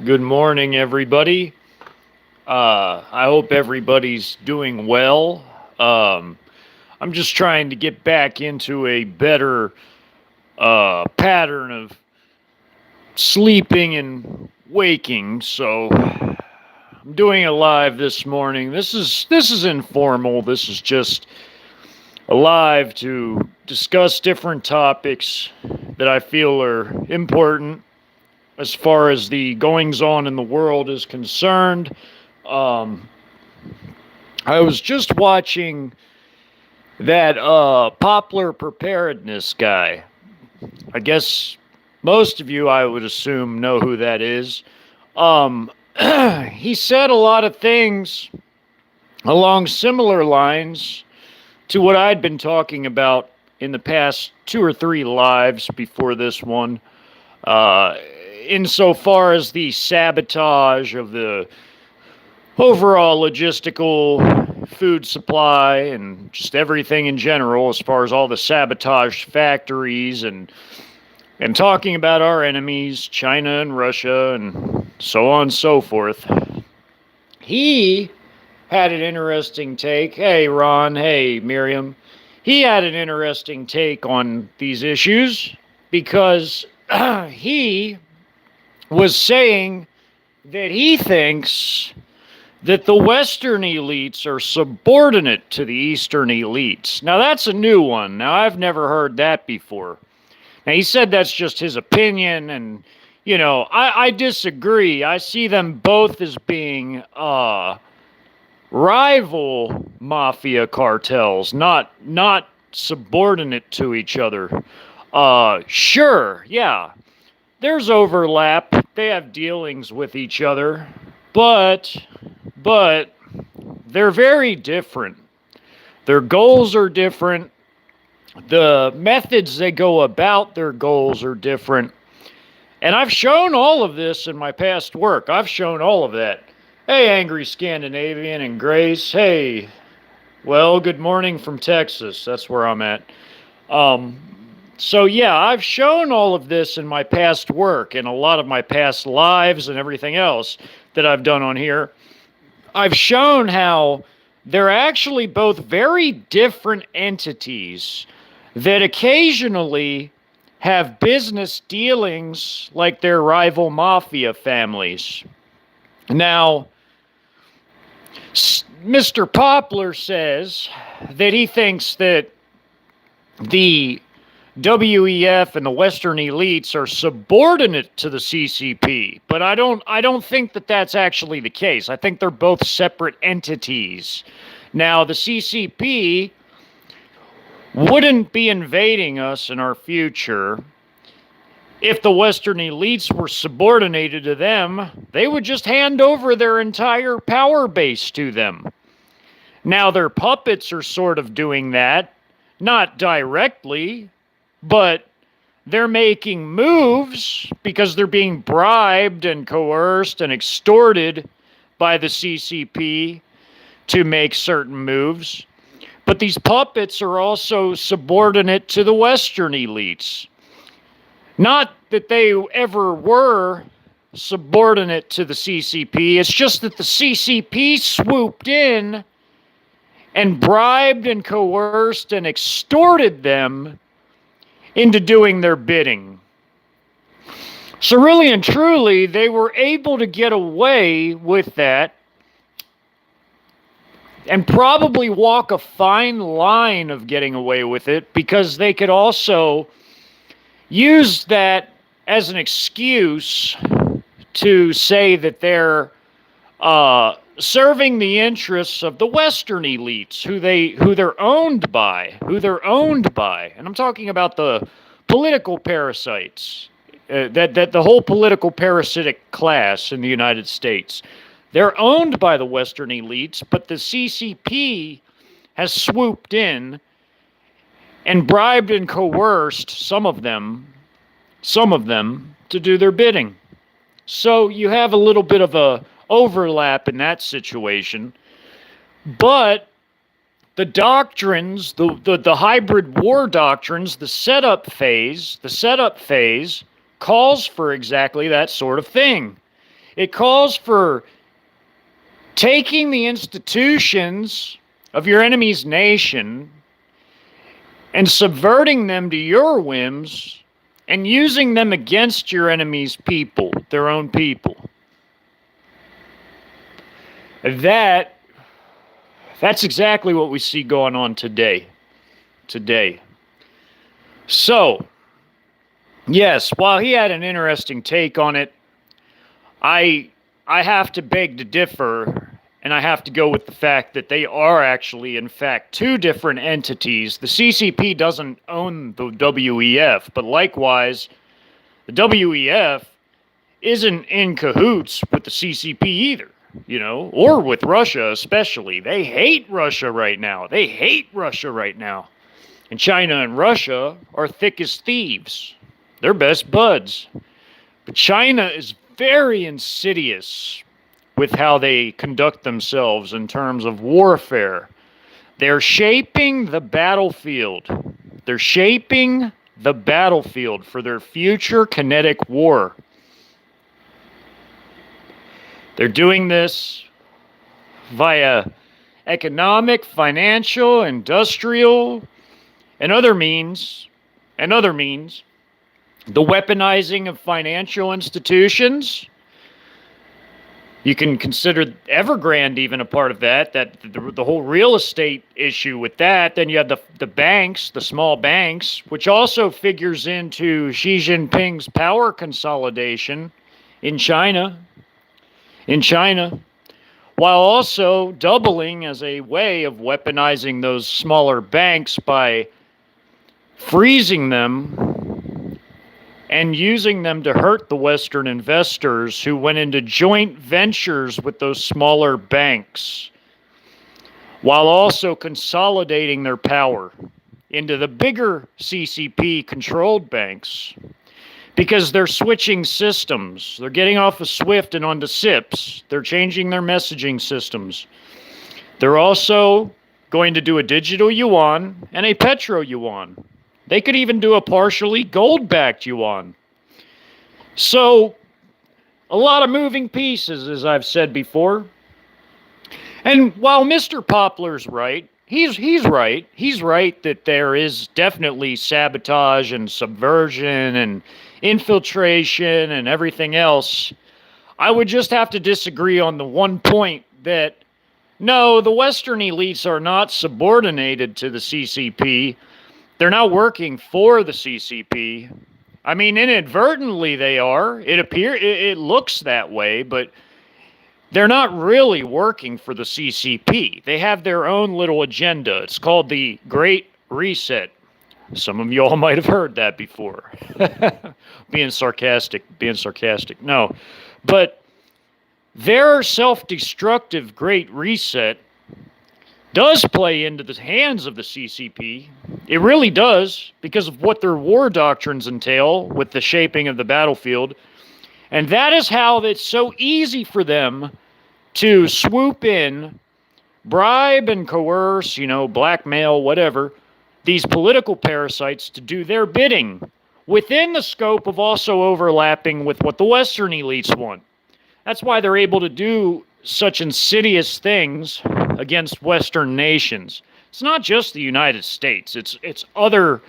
Good morning, everybody. I hope everybody's doing well. Um, I'm just trying to get back into a better pattern of sleeping and waking, so I'm doing a live this morning. This is informal. This is just a live to discuss different topics that I feel are important as far as the goings on in the world is concerned. Um, I was just watching that Poplar preparedness guy. I guess most of you, I would assume, know who that is. Um, he said a lot of things along similar lines to what I'd been talking about in the past two or three lives before this one. Uh, Insofar as the sabotage of the overall logistical food supply and just everything in general, as far as all the sabotage factories and talking about our enemies, China and Russia, and so on and so forth. He had an interesting take. Hey, Ron. Hey, Miriam. He had an interesting take on these issues because he was saying that he thinks that the Western elites are subordinate to the Eastern elites. Now, that's a new one. Now, I've never heard that before. Now, he said that's just his opinion, and, I disagree. I see them both as being rival mafia cartels, not subordinate to each other. Sure, yeah, there's overlap. They have dealings with each other, but they're very different. Their goals are different. The methods they go about their goals are different. And I've shown all of this in my past work. I've shown all of that. Hey, Angry Scandinavian and Grace. Hey, well, good morning from Texas. That's where I'm at. So, yeah, I've shown all of this in my past work and a lot of my past lives and everything else that I've done on here. I've shown how they're actually both very different entities that occasionally have business dealings like their rival mafia families. Now, Mr. Poplar says that he thinks that the WEF and the Western elites are subordinate to the CCP, but I don't think that that's actually the case. I think they're both separate entities. Now, the CCP wouldn't be invading us in our future if the Western elites were subordinated to them. They would just hand over their entire power base to them. Now, their puppets are sort of doing that, not directly, but they're making moves because they're being bribed and coerced and extorted by the CCP to make certain moves. But these puppets are also subordinate to the Western elites. Not that they ever were subordinate to the CCP. It's just that the CCP swooped in and bribed and coerced and extorted them into doing their bidding. So really and truly, they were able to get away with that and probably walk a fine line of getting away with it because they could also use that as an excuse to say that they're serving the interests of the Western elites, who they're owned by, and I'm talking about the political parasites, that the whole political parasitic class in the United States. They're owned by the Western elites, but the CCP has swooped in and bribed and coerced some of them to do their bidding. So you have a little bit of a overlap in that situation. But the doctrines, the hybrid war doctrines, the setup phase calls for exactly that sort of thing. It calls for taking the institutions of your enemy's nation and subverting them to your whims and using them against your enemy's people, their own people. That's exactly what we see going on today. So, yes, while he had an interesting take on it, I have to beg to differ, and I have to go with the fact that they are actually, in fact, two different entities. The CCP doesn't own the WEF, but likewise, the WEF isn't in cahoots with the CCP either, or with Russia especially. They hate Russia right now. And China and Russia are thick as thieves. They're best buds. But China is very insidious with how they conduct themselves in terms of warfare. They're shaping the battlefield. They're shaping the battlefield for their future kinetic war. They're doing this via economic, financial, industrial, and other means. The weaponizing of financial institutions. You can consider Evergrande even a part of that the whole real estate issue with that. Then you have the banks, the small banks, which also figures into Xi Jinping's power consolidation in China, while also doubling as a way of weaponizing those smaller banks by freezing them and using them to hurt the Western investors who went into joint ventures with those smaller banks, while also consolidating their power into the bigger CCP-controlled banks, because they're switching systems. They're getting off of SWIFT and onto SIPs. They're changing their messaging systems. They're also going to do a digital yuan and a petro yuan. They could even do a partially gold-backed yuan. So, a lot of moving pieces, as I've said before. And while Mr. Poplar's right, he's right. He's right that there is definitely sabotage and subversion and infiltration and everything else. I would just have to disagree on the one point that, no, the Western elites are not subordinated to the CCP. They're not working for the CCP. I mean, inadvertently they are. It looks that way, but they're not really working for the CCP. They have their own little agenda. It's called the Great Reset. Some of y'all might have heard that before. Being sarcastic. No. But their self-destructive Great Reset does play into the hands of the CCP. It really does, because of what their war doctrines entail with the shaping of the battlefield. And that is how it's so easy for them to swoop in, bribe and coerce, blackmail, whatever, these political parasites to do their bidding within the scope of also overlapping with what the Western elites want. That's why they're able to do such insidious things against Western nations. It's not just the United States. It's other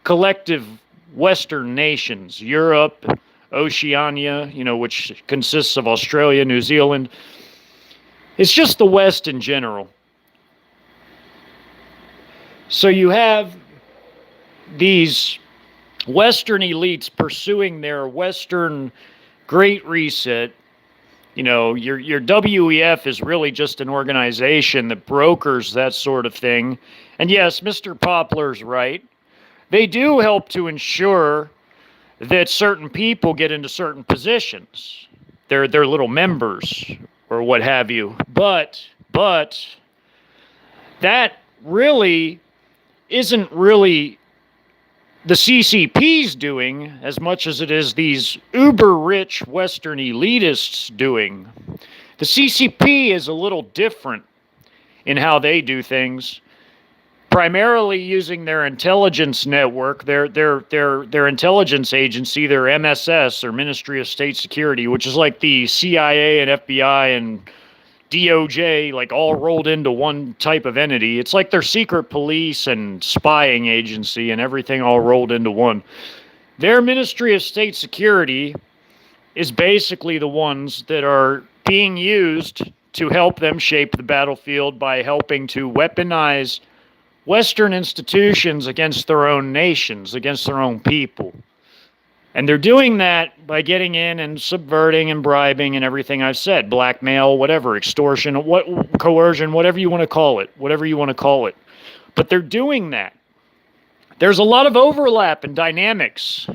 collective Western nations, Europe, Oceania, which consists of Australia, New Zealand. It's just the West in general. So you have these Western elites pursuing their Western Great Reset. Your WEF is really just an organization that brokers that sort of thing. And yes, Mr. Poplar's right. They do help to ensure that certain people get into certain positions. They're little members or what have you. But that really isn't really the CCP's doing as much as it is these uber-rich Western elitists doing. The CCP is a little different in how they do things primarily using their intelligence network, their intelligence agency, their MSS, or Ministry of State Security, which is like the CIA and FBI and DOJ, like all rolled into one type of entity. It's like their secret police and spying agency and everything all rolled into one. Their Ministry of State Security is basically the ones that are being used to help them shape the battlefield by helping to weaponize Western institutions against their own nations, against their own people. And they're doing that by getting in and subverting and bribing and everything I've said, blackmail, whatever, extortion, coercion, whatever you want to call it, But they're doing that. There's a lot of overlap and dynamics.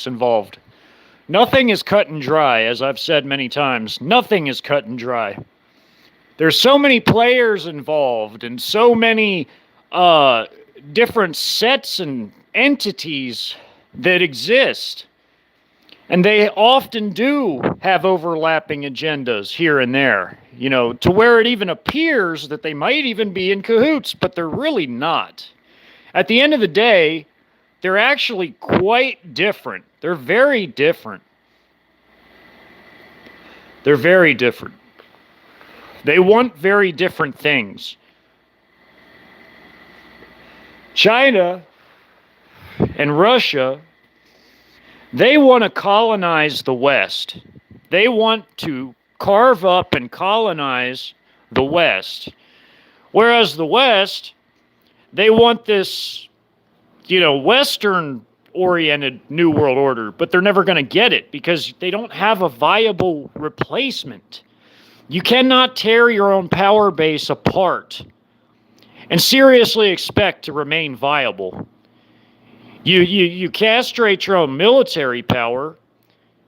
Involved. Nothing is cut and dry, as I've said many times. Nothing is cut and dry. There's so many players involved and so many different sets and entities that exist. And they often do have overlapping agendas here and there, to where it even appears that they might even be in cahoots, but they're really not. At the end of the day, they're actually quite different. They're very different. They want very different things. China and Russia, they want to colonize the West. They want to carve up and colonize the West. Whereas the West, they want this, Western-oriented New World Order, but they're never going to get it because they don't have a viable replacement. You cannot tear your own power base apart and seriously expect to remain viable. You castrate your own military power,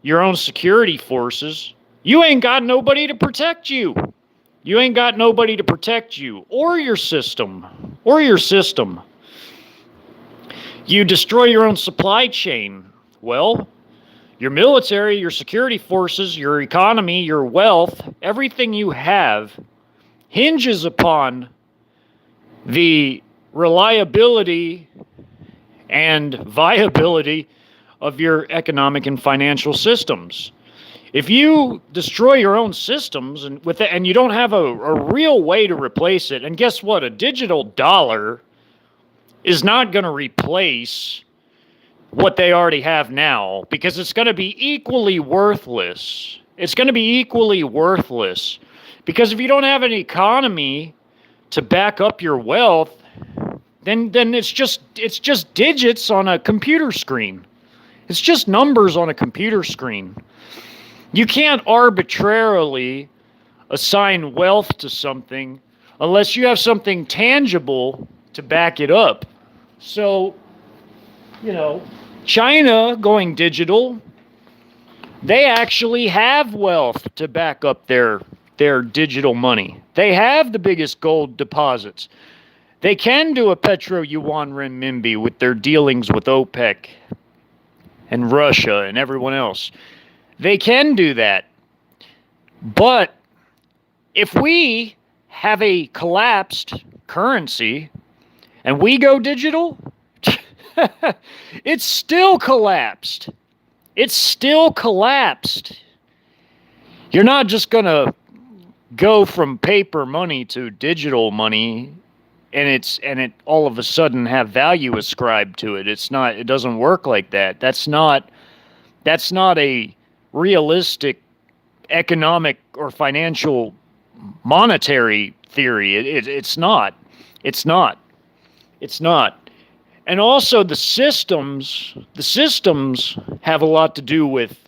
your own security forces. You ain't got nobody to protect you. Or your system. You destroy your own supply chain. Well, your military, your security forces, your economy, your wealth, everything you have hinges upon the reliability and viability of your economic and financial systems. If you destroy your own systems and you don't have a real way to replace it, and guess what? A digital dollar is not going to replace what they already have now because it's going to be equally worthless. Because if you don't have an economy to back up your wealth, then it's just digits on a computer screen. It's just numbers on a computer screen. You can't arbitrarily assign wealth to something unless you have something tangible to back it up. So, China going digital, they actually have wealth to back up their digital money. They have the biggest gold deposits. They can do a petro yuan renminbi with their dealings with OPEC and Russia and everyone else. They can do that. But if we have a collapsed currency and we go digital, it's still collapsed. You're not just going to go from paper money to digital money and it all of a sudden have value ascribed to it. It doesn't work like that. That's not a realistic economic or financial monetary theory. It's not. And also the systems have a lot to do with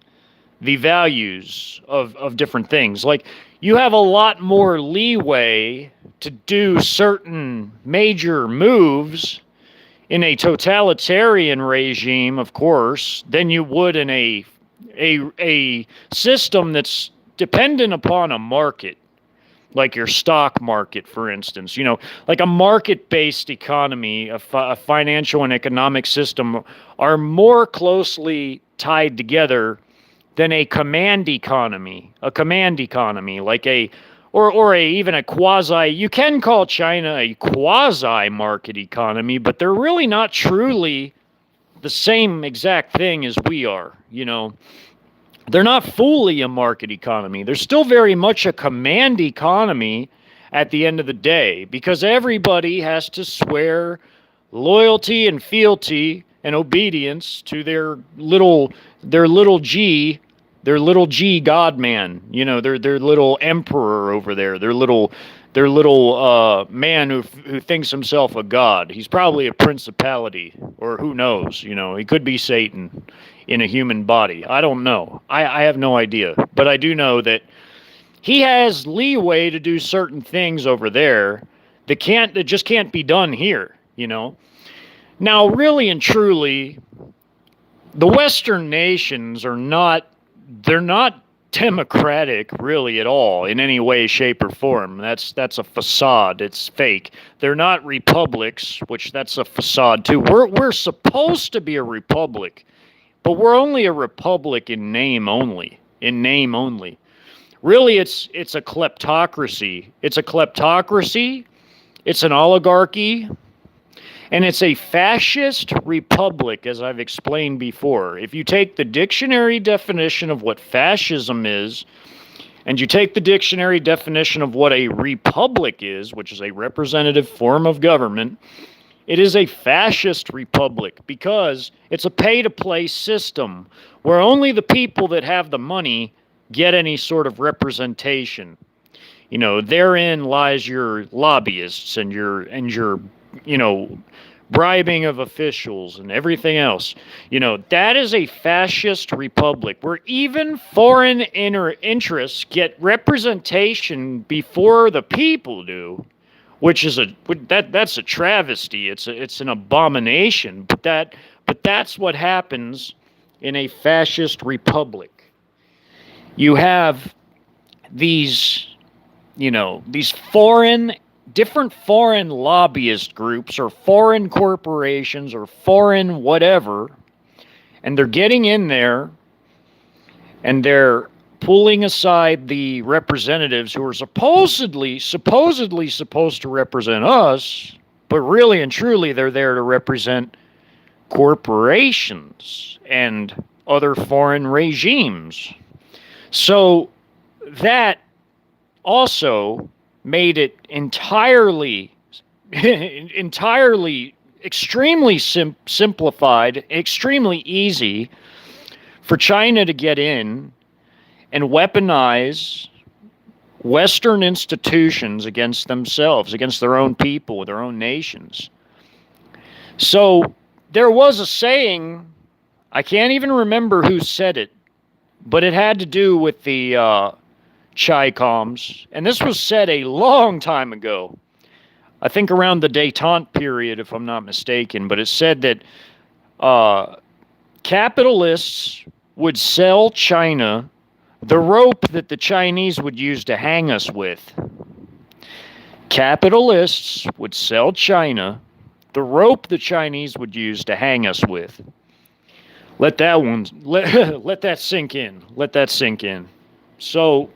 the values of different things. Like, you have a lot more leeway to do certain major moves in a totalitarian regime, of course, than you would in a system that's dependent upon a market, like your stock market, for instance. Like a market-based economy, a financial and economic system are more closely tied together than a command economy, like a or even a quasi, you can call China a quasi market economy, but they're really not truly the same exact thing as we are. They're not fully a market economy. They're still very much a command economy at the end of the day, because everybody has to swear loyalty and fealty and obedience to their little G, God man. Their little emperor over there. Their little man who thinks himself a god. He's probably a principality, or who knows. He could be Satan in a human body. I don't know. I have no idea. But I do know that he has leeway to do certain things over there that just can't be done here. Now, really and truly, the Western nations they're not democratic really at all in any way, shape, or form. That's a facade. It's fake. They're not republics, which that's a facade too. We're supposed to be a republic, but we're only a republic in name only. In name only. Really, it's a kleptocracy. It's a kleptocracy. It's an oligarchy. And it's a fascist republic, as I've explained before. If you take the dictionary definition of what fascism is, and you take the dictionary definition of what a republic is, which is a representative form of government, it is a fascist republic because it's a pay-to-play system where only the people that have the money get any sort of representation. Therein lies your lobbyists and your bribing of officials and everything else. That is a fascist republic where even foreign interests get representation before the people do, which is that's a travesty. It's an abomination. But that's what happens in a fascist republic. You have these different foreign lobbyist groups or foreign corporations or foreign whatever, and they're getting in there and they're pulling aside the representatives who are supposedly supposed to represent us, but really and truly they're there to represent corporations and other foreign regimes. So that also made it entirely extremely simplified, extremely easy for China to get in and weaponize Western institutions against themselves, against their own people, their own nations. So there was a saying, I can't even remember who said it, but it had to do with the Chi-coms, and this was said a long time ago. I think around the détente period, if I'm not mistaken, but it said that capitalists would sell China the rope that the Chinese would use to hang us with. Capitalists would sell China the rope the Chinese would use to hang us with. Let that sink in. Let that sink in. So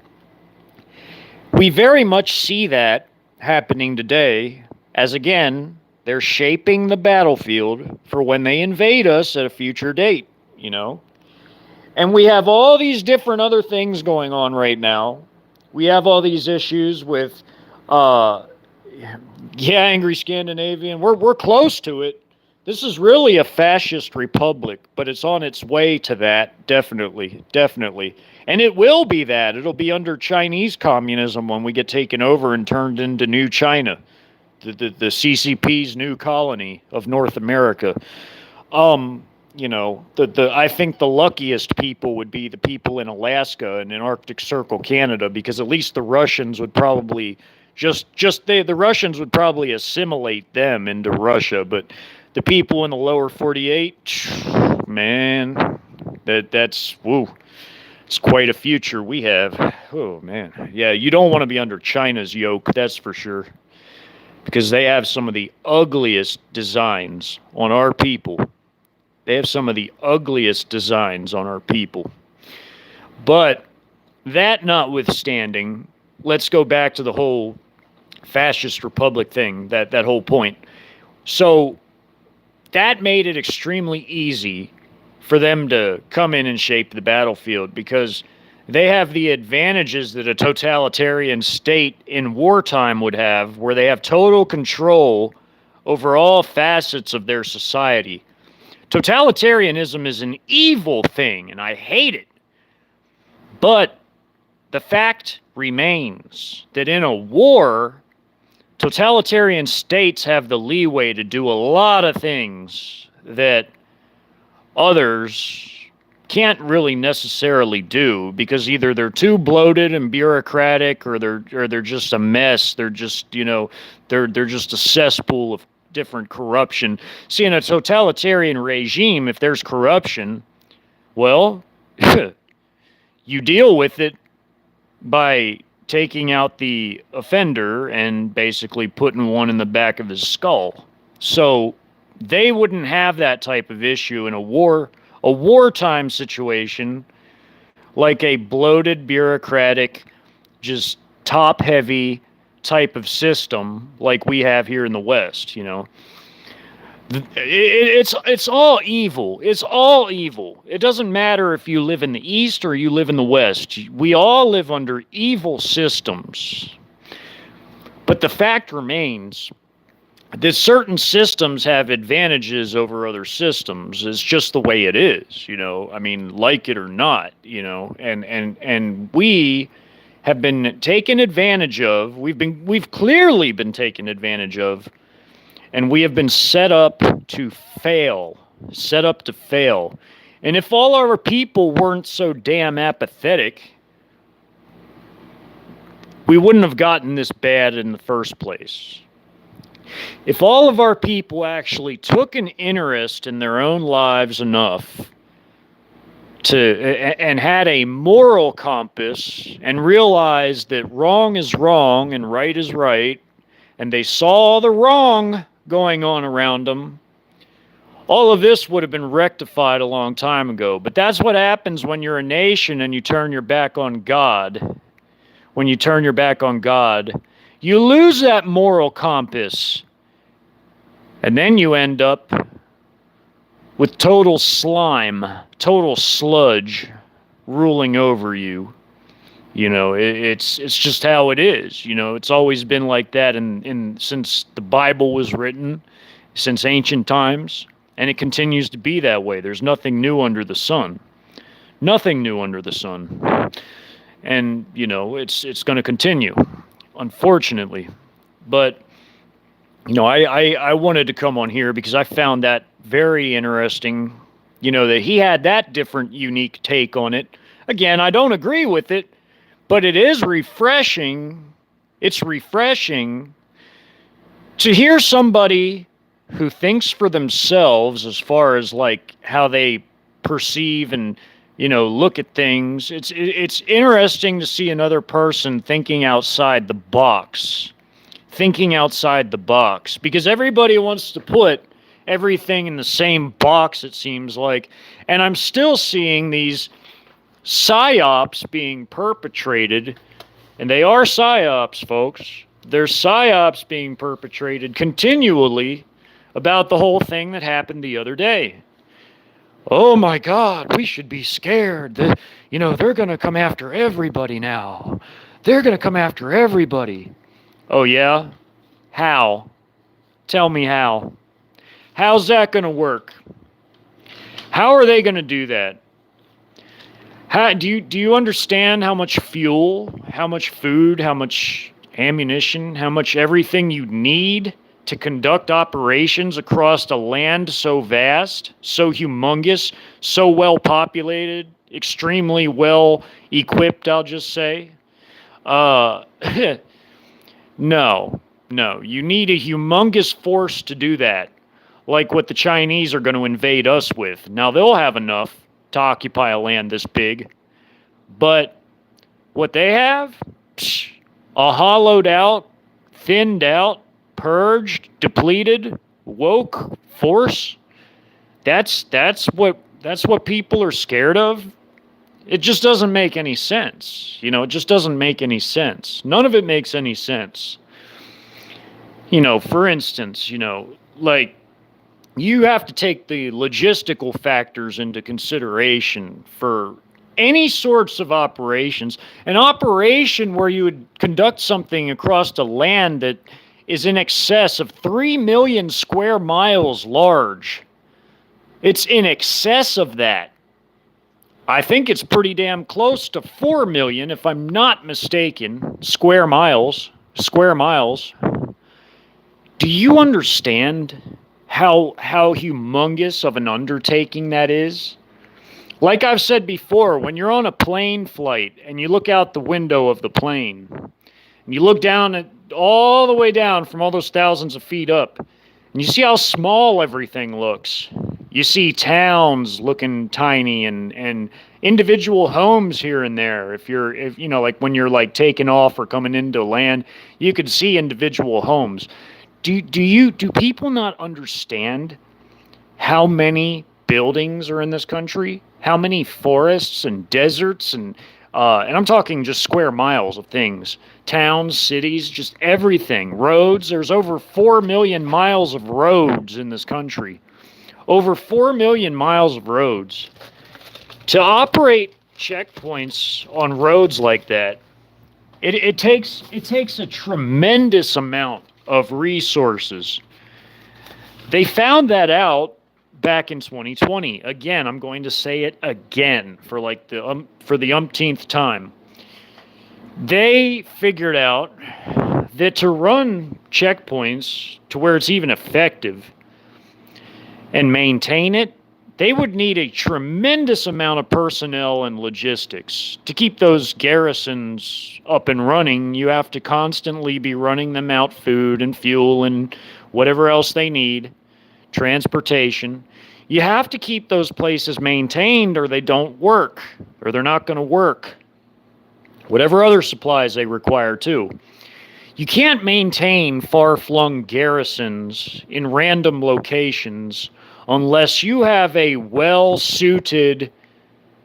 we very much see that happening today as, again, they're shaping the battlefield for when they invade us at a future date, And we have all these different other things going on right now. We have all these issues with, angry Scandinavian. We're close to it. This is really a fascist republic, but it's on its way to that, definitely. And it will be that. It'll be under Chinese communism when we get taken over and turned into New China, the CCP's new colony of North America. I think the luckiest people would be the people in Alaska and in Arctic Circle, Canada, because at least the Russians would probably the Russians would probably assimilate them into Russia, but the people in the lower 48, man, that's woo. It's quite a future we have. Oh, man. Yeah, you don't want to be under China's yoke, that's for sure. Because they have some of the ugliest designs on our people. They have some of the ugliest designs on our people. But that notwithstanding, let's go back to the whole fascist republic thing, that whole point. So that made it extremely easy for them to come in and shape the battlefield because they have the advantages that a totalitarian state in wartime would have, where they have total control over all facets of their society. Totalitarianism is an evil thing, and I hate it. But the fact remains that in a war, totalitarian states have the leeway to do a lot of things that others can't really necessarily do because either they're too bloated and bureaucratic or they're just a mess. They're just, they're just a cesspool of different corruption. See, in a totalitarian regime, if there's corruption, well, you deal with it by taking out the offender and basically putting one in the back of his skull. So they wouldn't have that type of issue in a wartime situation, like a bloated, bureaucratic, just top-heavy type of system like we have here in the West, It's all evil. It's all evil. It doesn't matter if you live in the East or you live in the West. We all live under evil systems. But the fact remains that certain systems have advantages over other systems. It's just the way it is, I mean, like it or not, and we have been taken advantage of. We've clearly been taken advantage of. And we have been set up to fail. And if all our people weren't so damn apathetic, we wouldn't have gotten this bad in the first place. If all of our people actually took an interest in their own lives enough and had a moral compass and realized that wrong is wrong and right is right, and they saw the wrong going on around them, all of this would have been rectified a long time ago. But that's what happens when you're a nation and you turn your back on God. When you turn your back on God, you lose that moral compass. And then you end up with total slime, total sludge ruling over you. It's just how it is. It's always been like that since the Bible was written, since ancient times, and it continues to be that way. There's nothing new under the sun. Nothing new under the sun. And, it's going to continue, unfortunately. But, I wanted to come on here because I found that very interesting, that he had that different, unique take on it. Again, I don't agree with it. But it is refreshing. It's refreshing to hear somebody who thinks for themselves as far as like how they perceive and, look at things. It's interesting to see another person thinking outside the box. Because everybody wants to put everything in the same box, it seems like. And I'm still seeing these psyops being perpetrated, and they are psyops, folks. There's psyops being perpetrated continually about the whole thing that happened the other day. Oh my God, we should be scared. They're going to come after everybody now. They're going to come after everybody. Oh yeah? How? Tell me how. How's that going to work? How are they going to do that? Do you understand how much fuel, how much food, how much ammunition, how much everything you need to conduct operations across a land so vast, so humongous, so well populated, extremely well equipped, I'll just say? No. You need a humongous force to do that, like what the Chinese are going to invade us with. Now, they'll have enough to occupy a land this big. But what they have, a hollowed out, thinned out, purged, depleted, woke force. That's what people are scared of. It just doesn't make any sense. It just doesn't make any sense. None of it makes any sense. For instance, like you have to take the logistical factors into consideration for any sorts of operations. An operation where you would conduct something across the land that is in excess of 3 million square miles large. It's in excess of that. I think it's pretty damn close to 4 million, if I'm not mistaken, square miles. Square miles. Do you understand how humongous of an undertaking that is? Like I've said before, when you're on a plane flight and you look out the window of the plane, and you look down all the way down from all those thousands of feet up, and you see how small everything looks. You see towns looking tiny and individual homes here and there. If like when you're like taking off or coming into land, you could see individual homes. Do people not understand how many buildings are in this country? How many forests and deserts and I'm talking just square miles of things. Towns, cities, just everything. Roads. There's over 4 million miles of roads in this country. Over 4 million miles of roads. To operate checkpoints on roads like that, it takes a tremendous amount of resources. They found that out back in 2020. Again, I'm going to say it again for like the umpteenth time. They figured out that to run checkpoints to where it's even effective and maintain it, they would need a tremendous amount of personnel and logistics. To keep those garrisons up and running, you have to constantly be running them out food and fuel and whatever else they need, transportation. You have to keep those places maintained or they don't work, or they're not going to work. Whatever other supplies they require too. You can't maintain far-flung garrisons in random locations unless you have a well-suited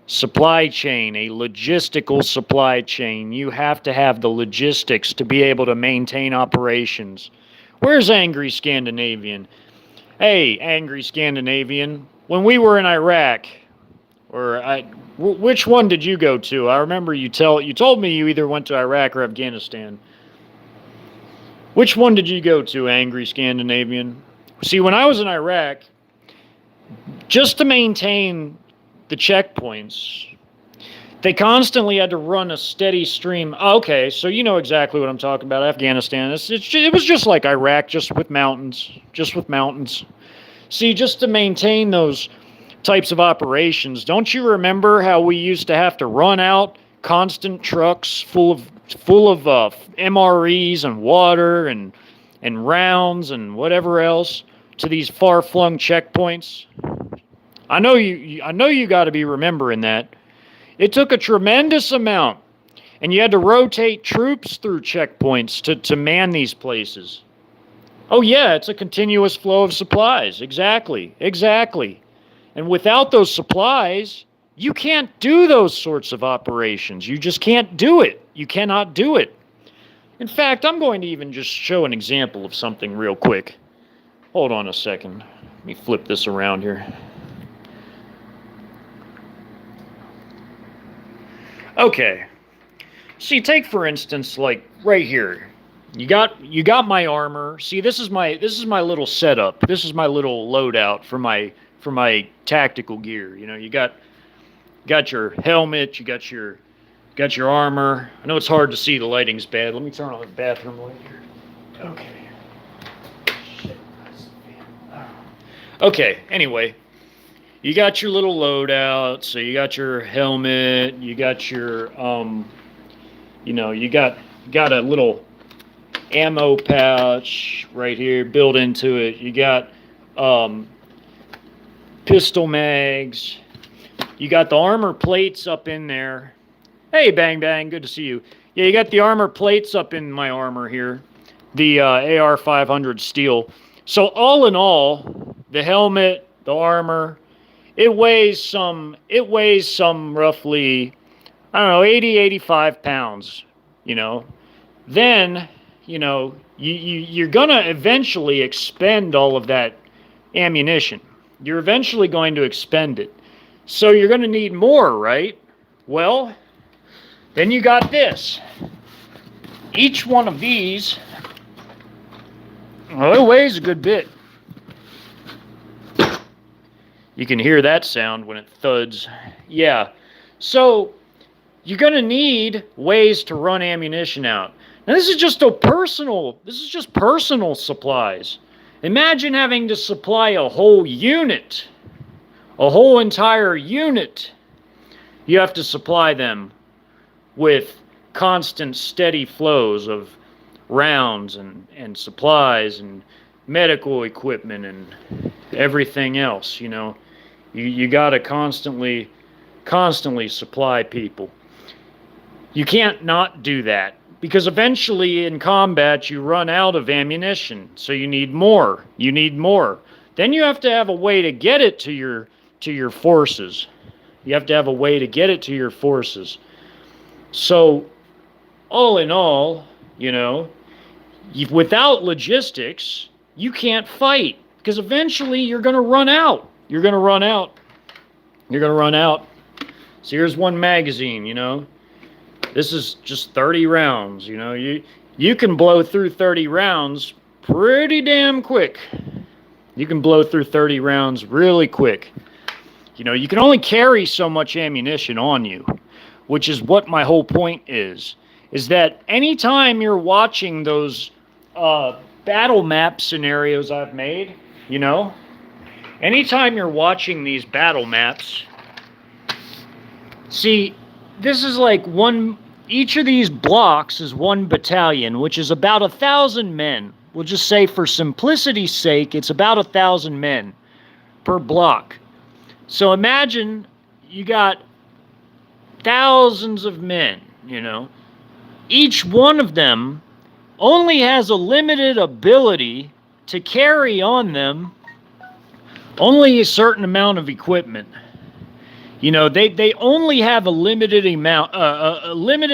supply chain, a logistical supply chain. You have to have the logistics to be able to maintain operations. Where's Angry Scandinavian? Hey, Angry Scandinavian, when we were in Iraq, which one did you go to? I remember you told me you either went to Iraq or Afghanistan. Which one did you go to, Angry Scandinavian? See, when I was in Iraq, just to maintain the checkpoints, they constantly had to run a steady stream. Okay, so you know exactly what I'm talking about. Afghanistan. It was just like Iraq, just with mountains. See, just to maintain those types of operations, don't you remember how we used to have to run out constant trucks full of MREs and water and rounds and whatever else to these far-flung checkpoints? I know you got to be remembering that. It took a tremendous amount, and you had to rotate troops through checkpoints to man these places. Oh yeah, it's a continuous flow of supplies. Exactly. And without those supplies, you can't do those sorts of operations. You just can't do it. You cannot do it. In fact, I'm going to even just show an example of something real quick. Hold on a second. Let me flip this around here. Okay. See, take for instance, like right here. You got my armor. See, this is my little setup. This is my little loadout for my tactical gear. You got your helmet. You got your armor. I know it's hard to see. The lighting's bad. Let me turn on the bathroom light here. Okay. Okay. Anyway, you got your little loadout. So you got your helmet. You got your you got a little ammo pouch right here built into it. You got pistol mags. You got the armor plates up in there. Hey, Bang Bang, good to see you. Yeah, you got the armor plates up in my armor here. The AR-500 steel. So all in all, the helmet, the armor, It weighs some roughly, I don't know, 80, 85 pounds, you know. Then, you're going to eventually expend all of that ammunition. You're eventually going to expend it. So you're going to need more, right? Well, then you got this. Each one of these, well, it weighs a good bit. You can hear that sound when it thuds. Yeah. So you're going to need ways to run ammunition out. Now this is just personal supplies. Imagine having to supply a whole unit, a whole entire unit. You have to supply them with constant, steady flows of rounds and supplies and medical equipment and everything else, You got to constantly supply people. You can't not do that, because eventually in combat you run out of ammunition, so you need more. Then you have to have a way to get it to your forces. You have to have a way to get it to your forces. So, all in all, without logistics, you can't fight, because eventually you're going to run out. So here's one magazine, This is just 30 rounds, You can blow through 30 rounds pretty damn quick. You can blow through 30 rounds really quick. You can only carry so much ammunition on you, which is what my whole point is that anytime you're watching those battle map scenarios I've made, anytime you're watching these battle maps, see, this is like each of these blocks is one battalion, which is about 1,000 men. We'll just say for simplicity's sake, it's about 1,000 men per block. So imagine you got thousands of men, Each one of them only has a limited ability to carry on them only a certain amount of equipment. They only have a limited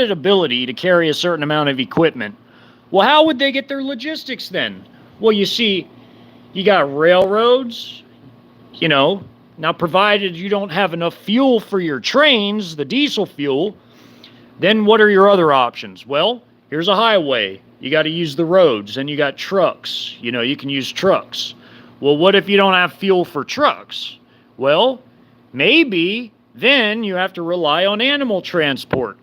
ability to carry a certain amount of equipment. Well, how would they get their logistics then? Well, you see, you got railroads, Now, provided you don't have enough fuel for your trains, the diesel fuel, then what are your other options? Well, here's a highway. You got to use the roads. Then you got trucks. You can use trucks. Well, what if you don't have fuel for trucks? Well, maybe then you have to rely on animal transport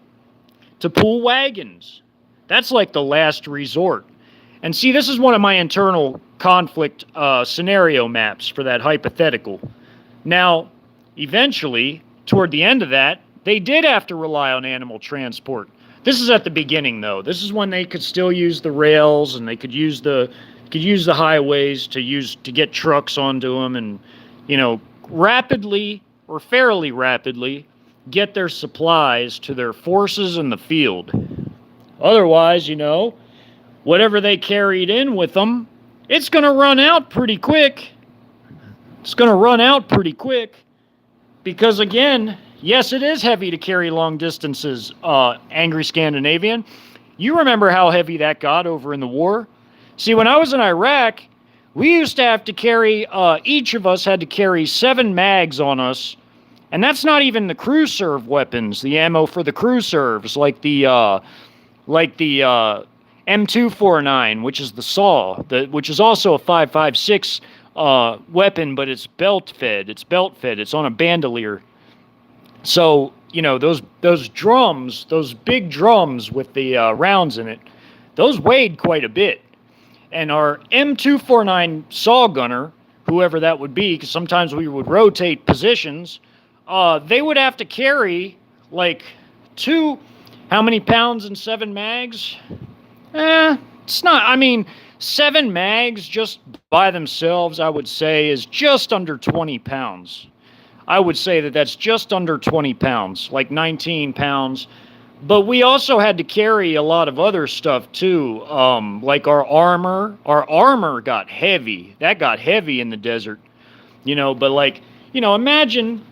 to pull wagons. That's like the last resort. And see, this is one of my internal conflict scenario maps for that hypothetical. Now, eventually, toward the end of that, they did have to rely on animal transport. This is at the beginning, though. This is when they could still use the rails, and they could use the highways to get trucks onto them, and rapidly or fairly rapidly get their supplies to their forces in the field. Otherwise, whatever they carried in with them, it's going to run out pretty quick. Because, again, yes, it is heavy to carry long distances, Angry Scandinavian. You remember how heavy that got over in the war? See, when I was in Iraq, we used to have to carry, each of us had to carry 7 mags on us. And that's not even the crew serve weapons, the ammo for the crew serves, like the M249, which is the SAW, which is also a 5.56 weapon, but it's belt fed. It's on a bandolier. So, those drums, those big drums with the rounds in it, those weighed quite a bit. And our M249 SAW gunner, whoever that would be, because sometimes we would rotate positions, they would have to carry how many pounds in 7 mags? It's not, 7 mags just by themselves, I would say, is just under 20 pounds. I would say that's just under 20 pounds, like 19 pounds. But we also had to carry a lot of other stuff, too, like our armor. Our armor got heavy. That got heavy in the desert. But imagine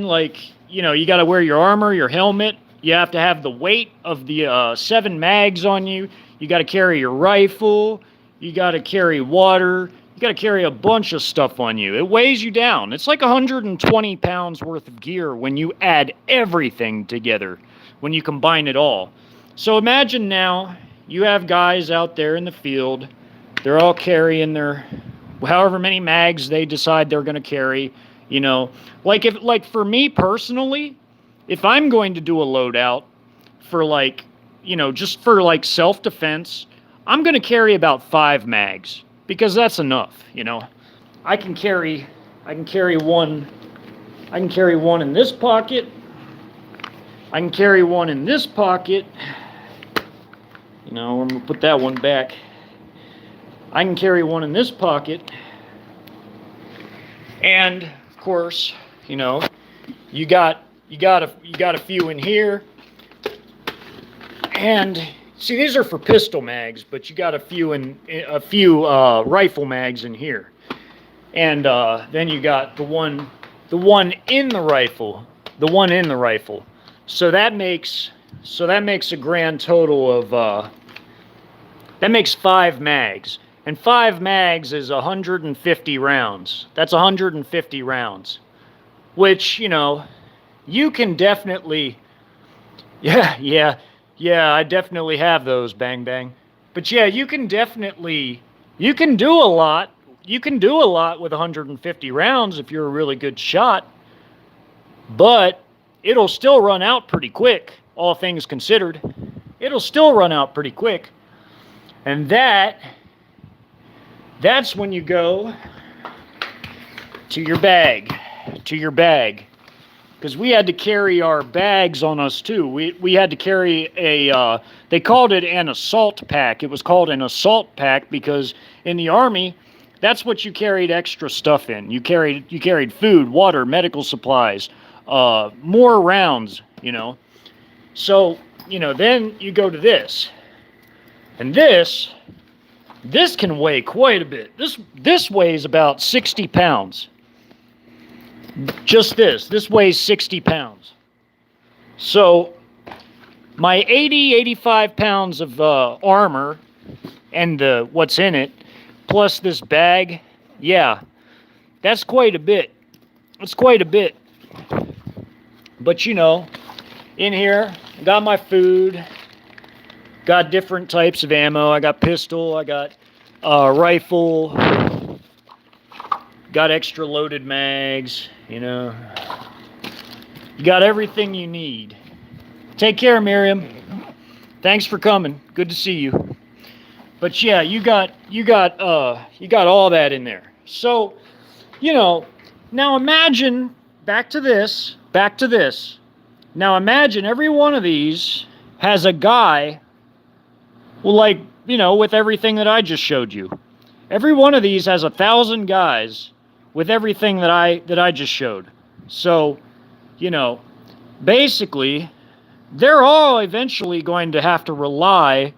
like, you got to wear your armor, your helmet. You have to have the weight of the 7 mags on you. You got to carry your rifle. You got to carry water. You got to carry a bunch of stuff on you. It weighs you down. It's like 120 pounds worth of gear when you add everything together, when you combine it all. So imagine now you have guys out there in the field. They're all carrying their however many mags they decide they're going to carry. Like for me personally, if I'm going to do a loadout for just for self-defense, I'm going to carry about 5 mags because that's enough. I can carry one in this pocket. I can carry one in this pocket. I'm going to put that one back. I can carry one in this pocket. And of course, you got a few in here. And see, these are for pistol mags, but you got a few rifle mags in here. And then you got the one in the rifle, So that makes a grand total of that makes 5 mags. And 5 mags is 150 rounds. That's 150 rounds. Which, you can definitely... Yeah, I definitely have those, bang, bang. But yeah, you can do a lot. You can do a lot with 150 rounds if you're a really good shot. But it'll still run out pretty quick, all things considered. It'll still run out pretty quick. And that's when you go to your bag. Because we had to carry our bags on us too. We had to carry they called it an assault pack. It was called an assault pack because in the Army, that's what you carried extra stuff in. You carried food, water, medical supplies, more rounds, So, then you go to this. And this can weigh quite a bit. This weighs about 60 pounds. Just this weighs 60 pounds. So my 85 pounds of armor and what's in it, plus this bag, yeah, that's quite a bit. It's quite a bit. But in here, I got my food. Got different types of ammo. I got pistol. I got rifle. Got extra loaded mags. You got everything you need. Take care, Miriam. Thanks for coming. Good to see you. But yeah, you got all that in there. So, now imagine back to this. Now imagine every one of these has a guy. Well, with everything that I just showed you. Every one of these has 1,000 guys with everything that I just showed. So, basically, they're all eventually going to have to rely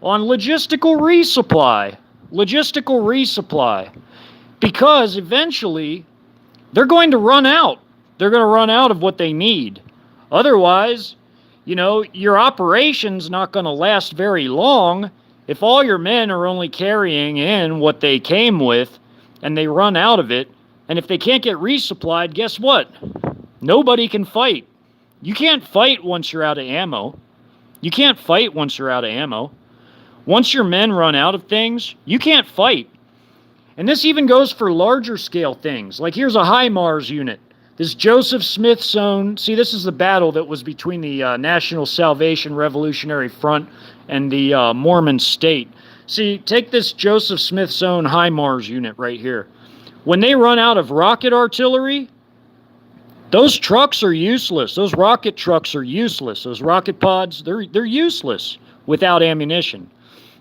on logistical resupply. Because eventually, they're going to run out. They're going to run out of what they need. Otherwise, your operation's not going to last very long if all your men are only carrying in what they came with and they run out of it. And if they can't get resupplied, guess what? Nobody can fight. You can't fight once you're out of ammo. Once your men run out of things, you can't fight. And this even goes for larger scale things. Like here's a HIMARS unit. This Joseph Smith zone, see, this is the battle that was between the National Salvation Revolutionary Front and the Mormon state. See, take this Joseph Smith zone HIMARS unit right here. When they run out of rocket artillery, those trucks are useless. Those rocket trucks are useless. Those rocket pods, they're useless without ammunition.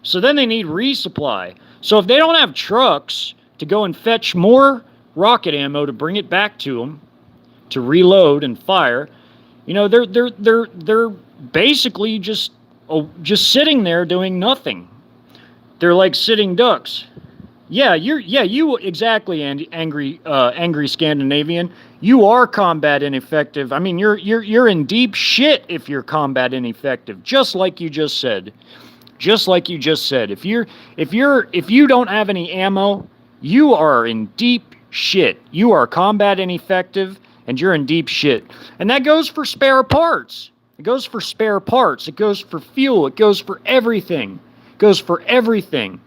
So then they need resupply. So if they don't have trucks to go and fetch more rocket ammo to bring it back to them, to reload and fire, they're basically just sitting there doing nothing. They're like sitting ducks. You exactly, angry Scandinavian. You are combat ineffective. I mean, you're in deep shit if you're combat ineffective, just like you just said. Just like you just said. If you don't have any ammo, you are in deep shit. You are combat ineffective and you're in deep shit. And that goes for spare parts. It goes for spare parts. It goes for fuel. It goes for everything. It goes for everything.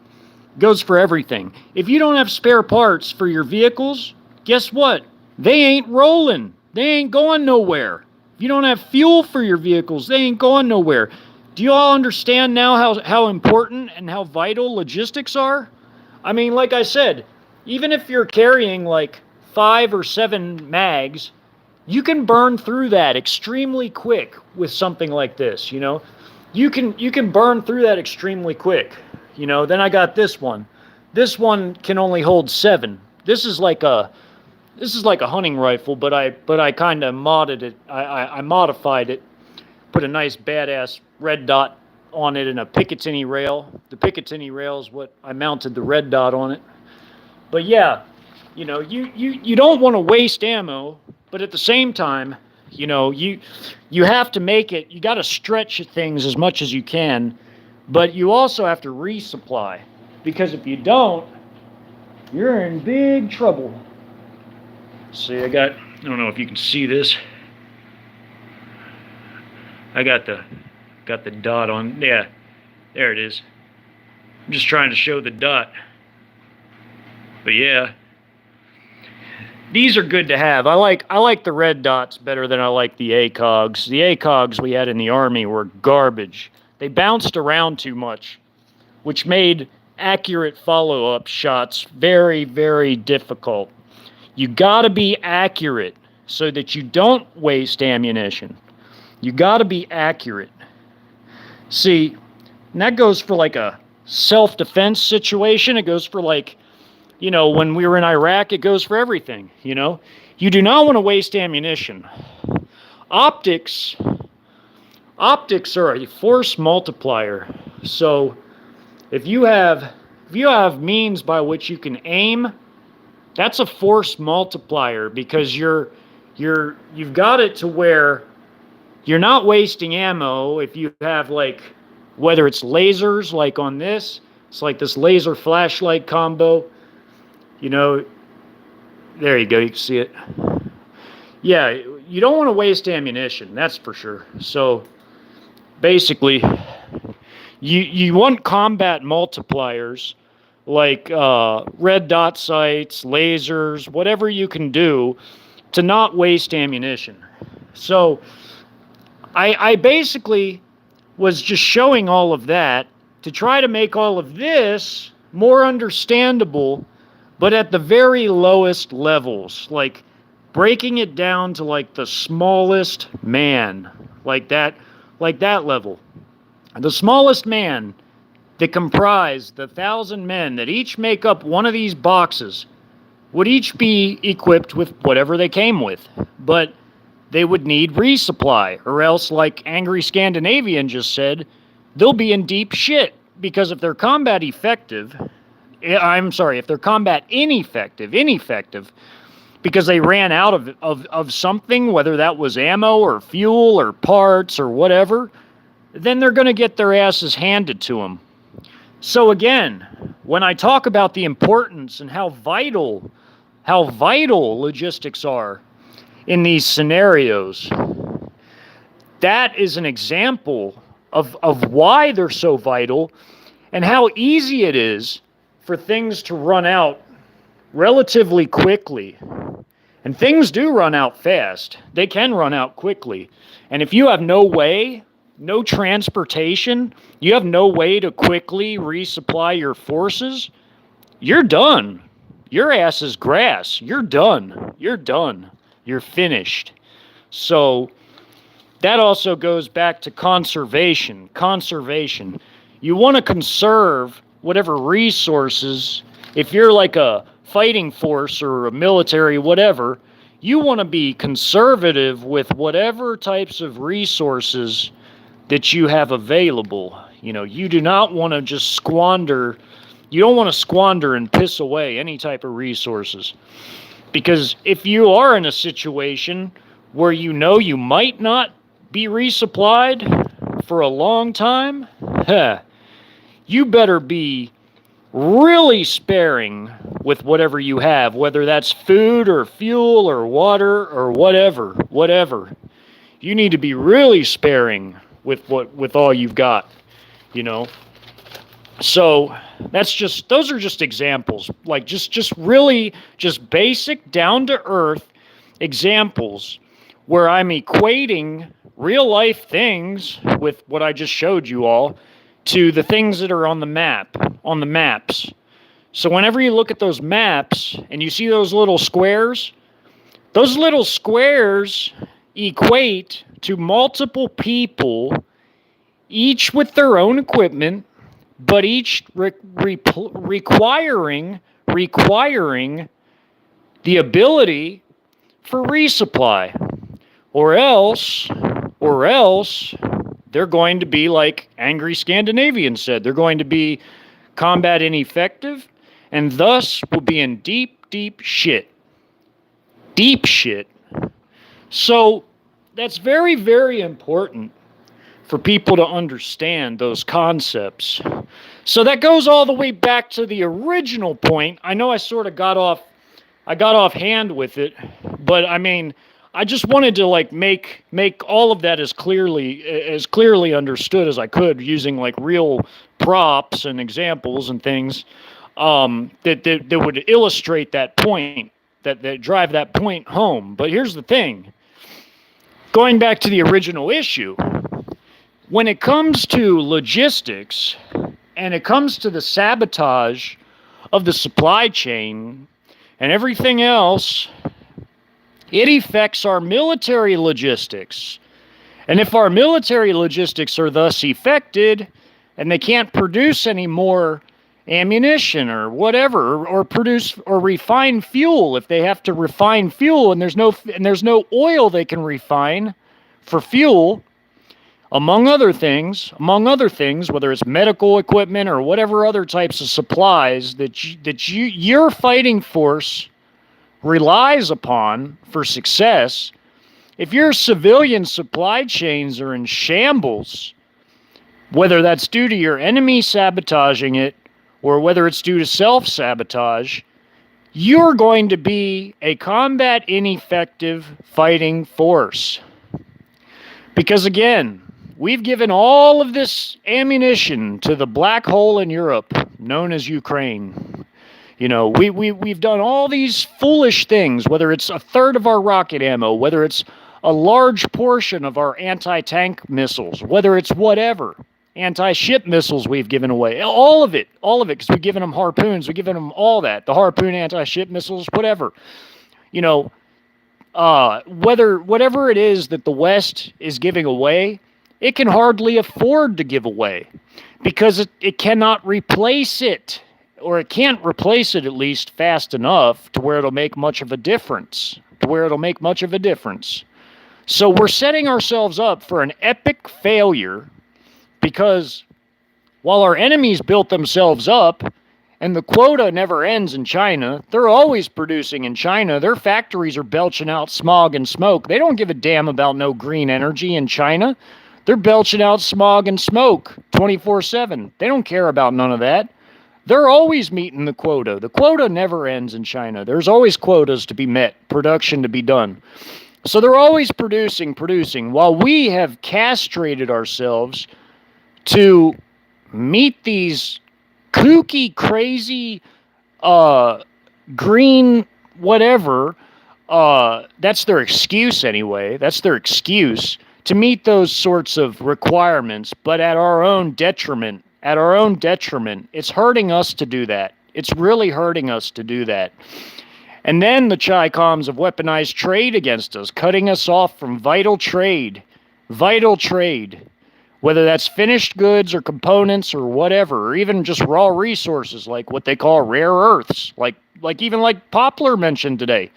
It goes for everything. If you don't have spare parts for your vehicles, guess what? They ain't rolling. They ain't going nowhere. If you don't have fuel for your vehicles, they ain't going nowhere. Do you all understand now how important and how vital logistics are? I mean, like I said, even if you're carrying like 5 or 7 mags, you can burn through that extremely quick with something like this, you know? You can burn through that extremely quick. You know, then I got this one. This one can only hold 7. This is like a hunting rifle, but I kind of modded it. I modified it. Put a nice badass red dot on it and a Picatinny rail. The Picatinny rail is what I mounted the red dot on it. But yeah, you know, you don't want to waste ammo, but at the same time, you know, you have to make it, you got to stretch things as much as you can, but you also have to resupply, because if you don't, you're in big trouble. See, I don't know if you can see this. I got the dot on. Yeah, there it is. I'm just trying to show the dot. But yeah, these are good to have. I like the red dots better than I like the ACOGs. The ACOGs we had in the Army were garbage. They bounced around too much, which made accurate follow-up shots very, very difficult. You gotta be accurate so that you don't waste ammunition. You gotta be accurate. See, and that goes for like a self-defense situation. It goes for like, you know, when we were in Iraq, it goes for everything, you know. You do not want to waste ammunition. Optics are a force multiplier. So if you have means by which you can aim, that's a force multiplier, because you've got it to where you're not wasting ammo. If you have, like, whether it's lasers like on this, it's like this laser flashlight combo, you know, there you go, you can see it. Yeah, you don't want to waste ammunition, that's for sure. So basically, you want combat multipliers like red dot sights, lasers, whatever you can do to not waste ammunition. So I basically was just showing all of that to try to make all of this more understandable, but at the very lowest levels, like breaking it down to like the smallest man, like that level. The smallest man that comprised the 1,000 men that each make up one of these boxes would each be equipped with whatever they came with, but they would need resupply, or else, like Angry Scandinavian just said, they'll be in deep shit, because if they're combat effective, if they're combat ineffective, because they ran out of something, whether that was ammo or fuel or parts or whatever, then they're going to get their asses handed to them. So again, when I talk about the importance and how vital logistics are in these scenarios, that is an example of why they're so vital and how easy it is for things to run out relatively quickly. And things do run out fast. They can run out quickly. And if you have no transportation, you have no way to quickly resupply your forces, you're done. Your ass is grass. You're done. You're finished. So that also goes back to conservation. You want to conserve whatever resources. If you're like a fighting force or a military, whatever, you want to be conservative with whatever types of resources that you have available. You know, you do not want to just squander You don't want to squander and piss away any type of resources. Because if you are in a situation where you know you might not be resupplied for a long time, you better be really sparing with whatever you have, whether that's food or fuel or water or whatever. You need to be really sparing with all you've got, you know. So those are just examples, like just really just basic down to earth examples where I'm equating real life things with what I just showed you all to the things that are on the maps. So whenever you look at those maps and you see those little squares equate to multiple people, each with their own equipment, but each requiring the ability for resupply, or else they're going to be like Angry Scandinavian said. They're going to be combat ineffective, and thus will be in deep shit. Deep shit. So that's very, very important for people to understand those concepts. So that goes all the way back to the original point. I know I sort of got off hand with it, but I mean, I just wanted to like make all of that as clearly understood as I could, using like real props and examples and things that would illustrate that point, that drive that point home. But here's the thing. Going back to the original issue, when it comes to logistics and it comes to the sabotage of the supply chain and everything else, it affects our military logistics. And if our military logistics are thus affected and they can't produce any more ammunition or whatever, or produce or refine fuel, if they have to refine fuel and there's no oil they can refine for fuel, among other things, whether it's medical equipment or whatever other types of supplies that your fighting force relies upon for success, if your civilian supply chains are in shambles, whether that's due to your enemy sabotaging it or whether it's due to self-sabotage, you're going to be a combat ineffective fighting force. Because again, we've given all of this ammunition to the black hole in Europe, known as Ukraine. You know, we've done all these foolish things, whether it's a third of our rocket ammo, whether it's a large portion of our anti-tank missiles, whether it's whatever, anti-ship missiles we've given away, all of it, because we've given them harpoons, we've given them all that, the harpoon anti-ship missiles, whatever. You know, whatever it is that the West is giving away, it can hardly afford to give away because it cannot replace it, or it can't replace it at least fast enough to where it'll make much of a difference, So we're setting ourselves up for an epic failure because while our enemies built themselves up and the quota never ends in China, they're always producing in China. Their factories are belching out smog and smoke. They don't give a damn about no green energy in China. They're belching out smog and smoke 24/7. They don't care about none of that. They're always meeting the quota. The quota never ends in China. There's always quotas to be met, production to be done. So they're always producing, while we have castrated ourselves to meet these kooky, crazy, green whatever. That's their excuse anyway. That's their excuse to meet those sorts of requirements, but at our own detriment. It's hurting us to do that. It's really hurting us to do that. And then the Chi-Coms have weaponized trade against us, cutting us off from vital trade, whether that's finished goods or components or whatever, or even just raw resources like what they call rare earths, like Poplar mentioned today.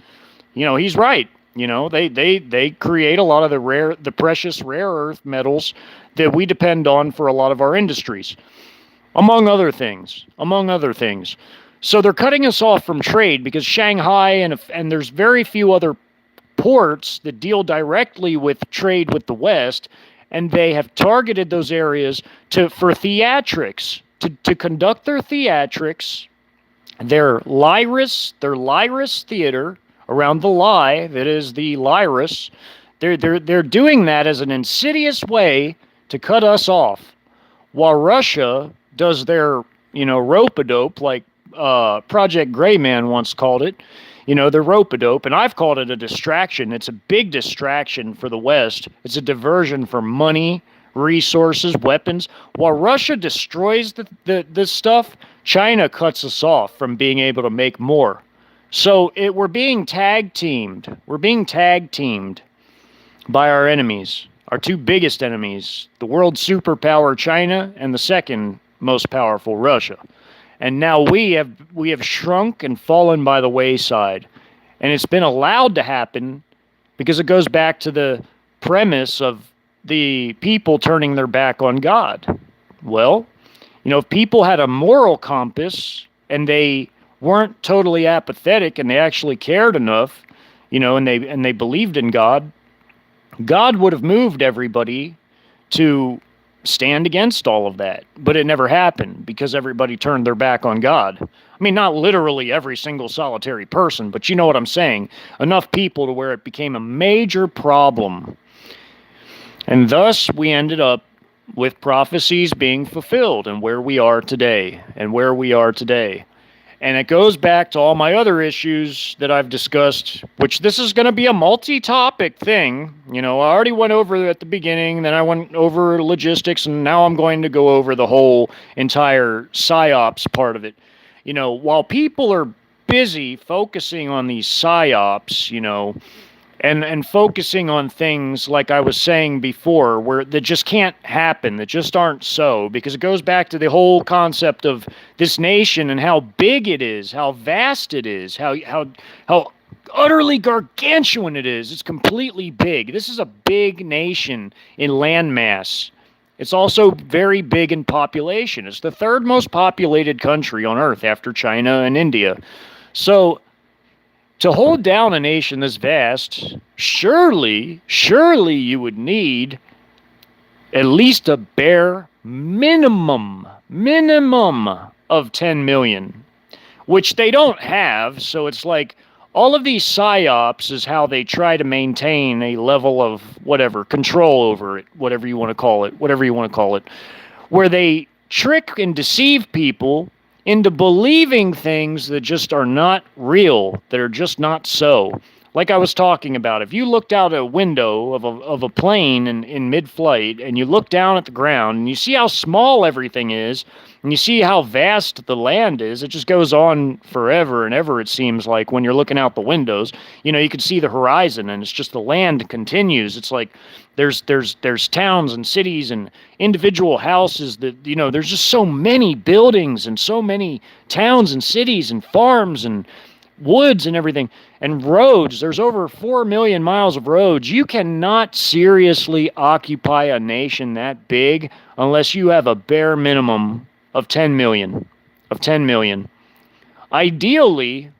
You know, he's right. You know, they create a lot of the precious rare earth metals that we depend on for a lot of our industries. among other things. Among other things. So they're cutting us off from trade because Shanghai and there's very few other ports that deal directly with trade with the West, and they have targeted those areas for theatrics, to conduct their theatrics, their Lyris theater around the lie that is the Lyris. They're doing that as an insidious way to cut us off, while Russia does their rope-a-dope, like Project Gray Man once called it. The rope-a-dope, and I've called it a distraction. It's a big distraction for the West. It's a diversion for money, resources, weapons. While Russia destroys this stuff, China cuts us off from being able to make more. So we're being tag teamed. We're being tag teamed by our enemies, our two biggest enemies, the world superpower China and the second most powerful Russia. And now we have shrunk and fallen by the wayside. And it's been allowed to happen because it goes back to the premise of the people turning their back on God. Well, if people had a moral compass and they weren't totally apathetic and they actually cared enough, and they believed in God, God would have moved everybody to stand against all of that. But it never happened because everybody turned their back on God. I mean, not literally every single solitary person, but you know what I'm saying. Enough people to where it became a major problem. And thus we ended up with prophecies being fulfilled and where we are today. And it goes back to all my other issues that I've discussed, which this is going to be a multi-topic thing. I already went over at the beginning, then I went over logistics, and now I'm going to go over the whole entire PSYOPs part of it. While people are busy focusing on these PSYOPs, and focusing on things like I was saying before, where that just can't happen, that just aren't so, because it goes back to the whole concept of this nation and how big it is, how vast it is, how utterly gargantuan it is. It's completely big. This is a big nation in landmass. It's also very big in population. It's the third most populated country on Earth after China and India. So to hold down a nation this vast, surely you would need at least a bare minimum of 10 million, which they don't have. So it's like all of these PSYOPs is how they try to maintain a level of whatever, control over it, whatever you want to call it, where they trick and deceive people into believing things that just are not real, that are just not so. Like I was talking about, if you looked out a window of a plane in mid-flight and you look down at the ground and you see how small everything is and you see how vast the land is, it just goes on forever and ever, it seems like, when you're looking out the windows. You can see the horizon and it's just the land continues. It's like there's towns and cities and individual houses that, there's just so many buildings and so many towns and cities and farms and woods and everything, and roads. There's over 4 million miles of roads. You cannot seriously occupy a nation that big unless you have a bare minimum of 10 million. Ideally,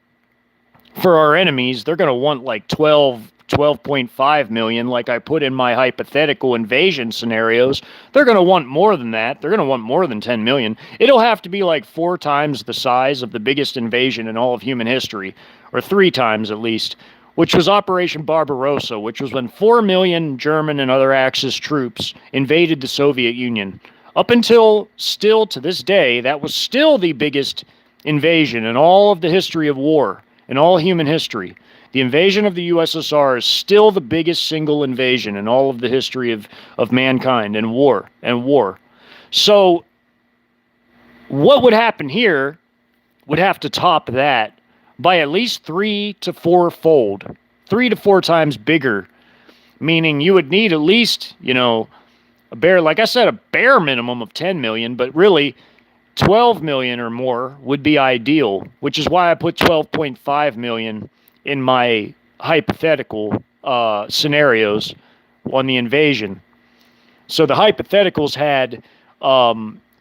for our enemies, they're going to want like 12.5 million, like I put in my hypothetical invasion scenarios. They're going to want more than that. They're going to want more than 10 million. It'll have to be like 4 times the size of the biggest invasion in all of human history, or 3 times at least, which was Operation Barbarossa, which was when 4 million German and other Axis troops invaded the Soviet Union. Up until still to this day, that was still the biggest invasion in all of the history of war, in all human history. The invasion of the USSR is still the biggest single invasion in all of the history of mankind and war. So what would happen here would have to top that by at least 3 to 4-fold, 3 to 4 times bigger, meaning you would need at least, a bare minimum of 10 million, but really 12 million or more would be ideal, which is why I put 12.5 million in my hypothetical scenarios on the invasion. So the hypotheticals had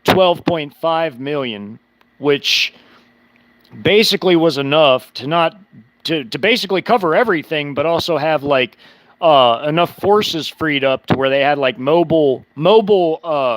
12.5 million, which basically was enough to not to basically cover everything, but also have like enough forces freed up to where they had like mobile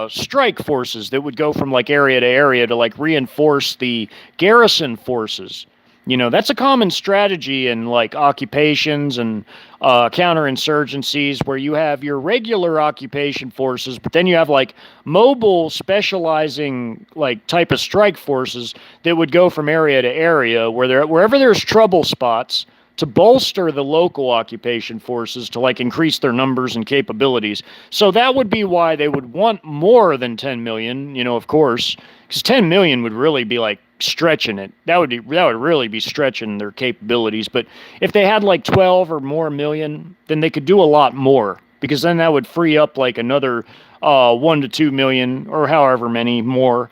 strike forces that would go from like area to area to like reinforce the garrison forces. You know, that's a common strategy in like occupations and counterinsurgencies where you have your regular occupation forces, but then you have like mobile specializing like type of strike forces that would go from area to area wherever there's trouble spots to bolster the local occupation forces to like increase their numbers and capabilities. So that would be why they would want more than 10 million, you know, of course, because 10 million would really be like stretching it. That would really be stretching their capabilities. But if they had like 12 or more million, then they could do a lot more, because then that would free up like another 1 to 2 million or however many more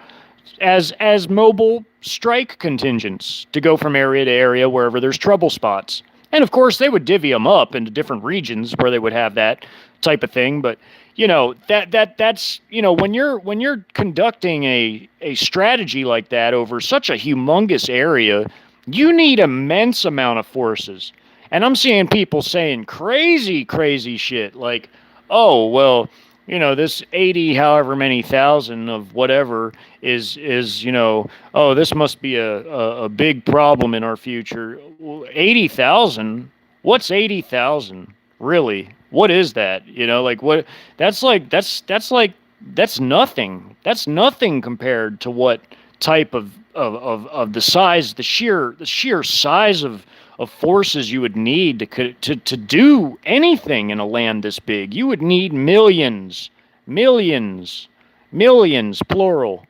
as mobile strike contingents to go from area to area wherever there's trouble spots. And of course, they would divvy them up into different regions where they would have that type of thing. But you know, that's you know, when you're conducting a strategy like that over such a humongous area, you need immense amount of forces. And I'm seeing people saying crazy shit like, oh well, you know, this 80 however many thousand of whatever is you know, oh, this must be a big problem in our future. 80,000? What's 80,000? Really? What is that? You know, like what that's nothing. That's nothing compared to what type of the size, the sheer size of forces you would need to do anything in a land this big. You would need millions, plural.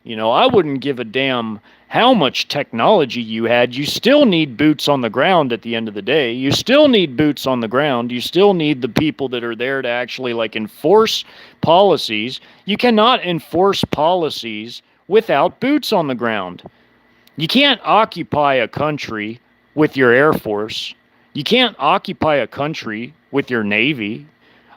You know, I wouldn't give a damn how much technology you had. You still need boots on the ground at the end of the day. You still need boots on the ground. You still need the people that are there to actually like enforce policies. You cannot enforce policies without boots on the ground. You can't occupy a country with your Air Force. You can't occupy a country with your Navy.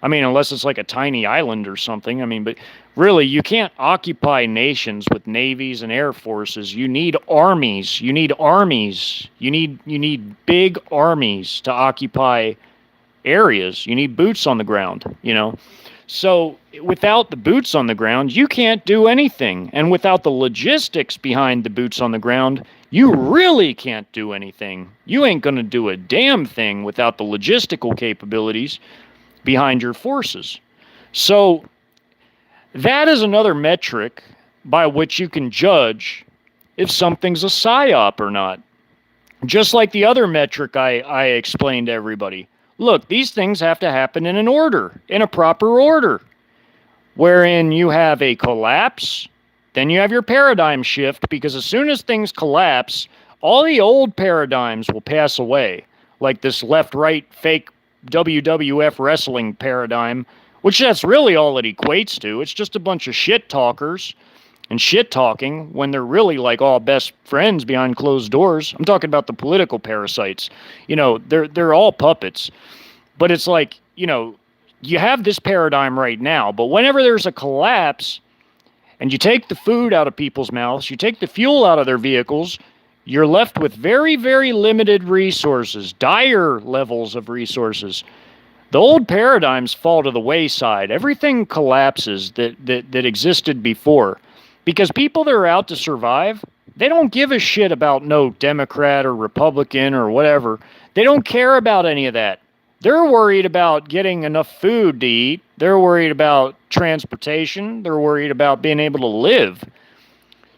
I mean, unless it's like a tiny island or something. I mean, but really, you can't occupy nations with navies and air forces. You need armies. You need armies. You need big armies to occupy areas. You need boots on the ground, you know. So without the boots on the ground, you can't do anything. And without the logistics behind the boots on the ground, you really can't do anything. You ain't going to do a damn thing without the logistical capabilities behind your forces. So that is another metric by which you can judge if something's a psyop or not. Just like the other metric I explained to everybody. Look, these things have to happen in an order, in a proper order, wherein you have a collapse, then you have your paradigm shift, because as soon as things collapse, all the old paradigms will pass away, like this left-right fake WWF wrestling paradigm, which that's really all it equates to. It's just a bunch of shit talkers and shit talking when they're really like all best friends behind closed doors. I'm talking about the political parasites. You know, they're all puppets. But it's like, you know, you have this paradigm right now, but whenever there's a collapse and you take the food out of people's mouths, you take the fuel out of their vehicles, you're left with very, very limited resources, dire levels of resources. The old paradigms fall to the wayside. Everything collapses that existed before. Because people that are out to survive, they don't give a shit about no Democrat or Republican or whatever. They don't care about any of that. They're worried about getting enough food to eat. They're worried about transportation. They're worried about being able to live.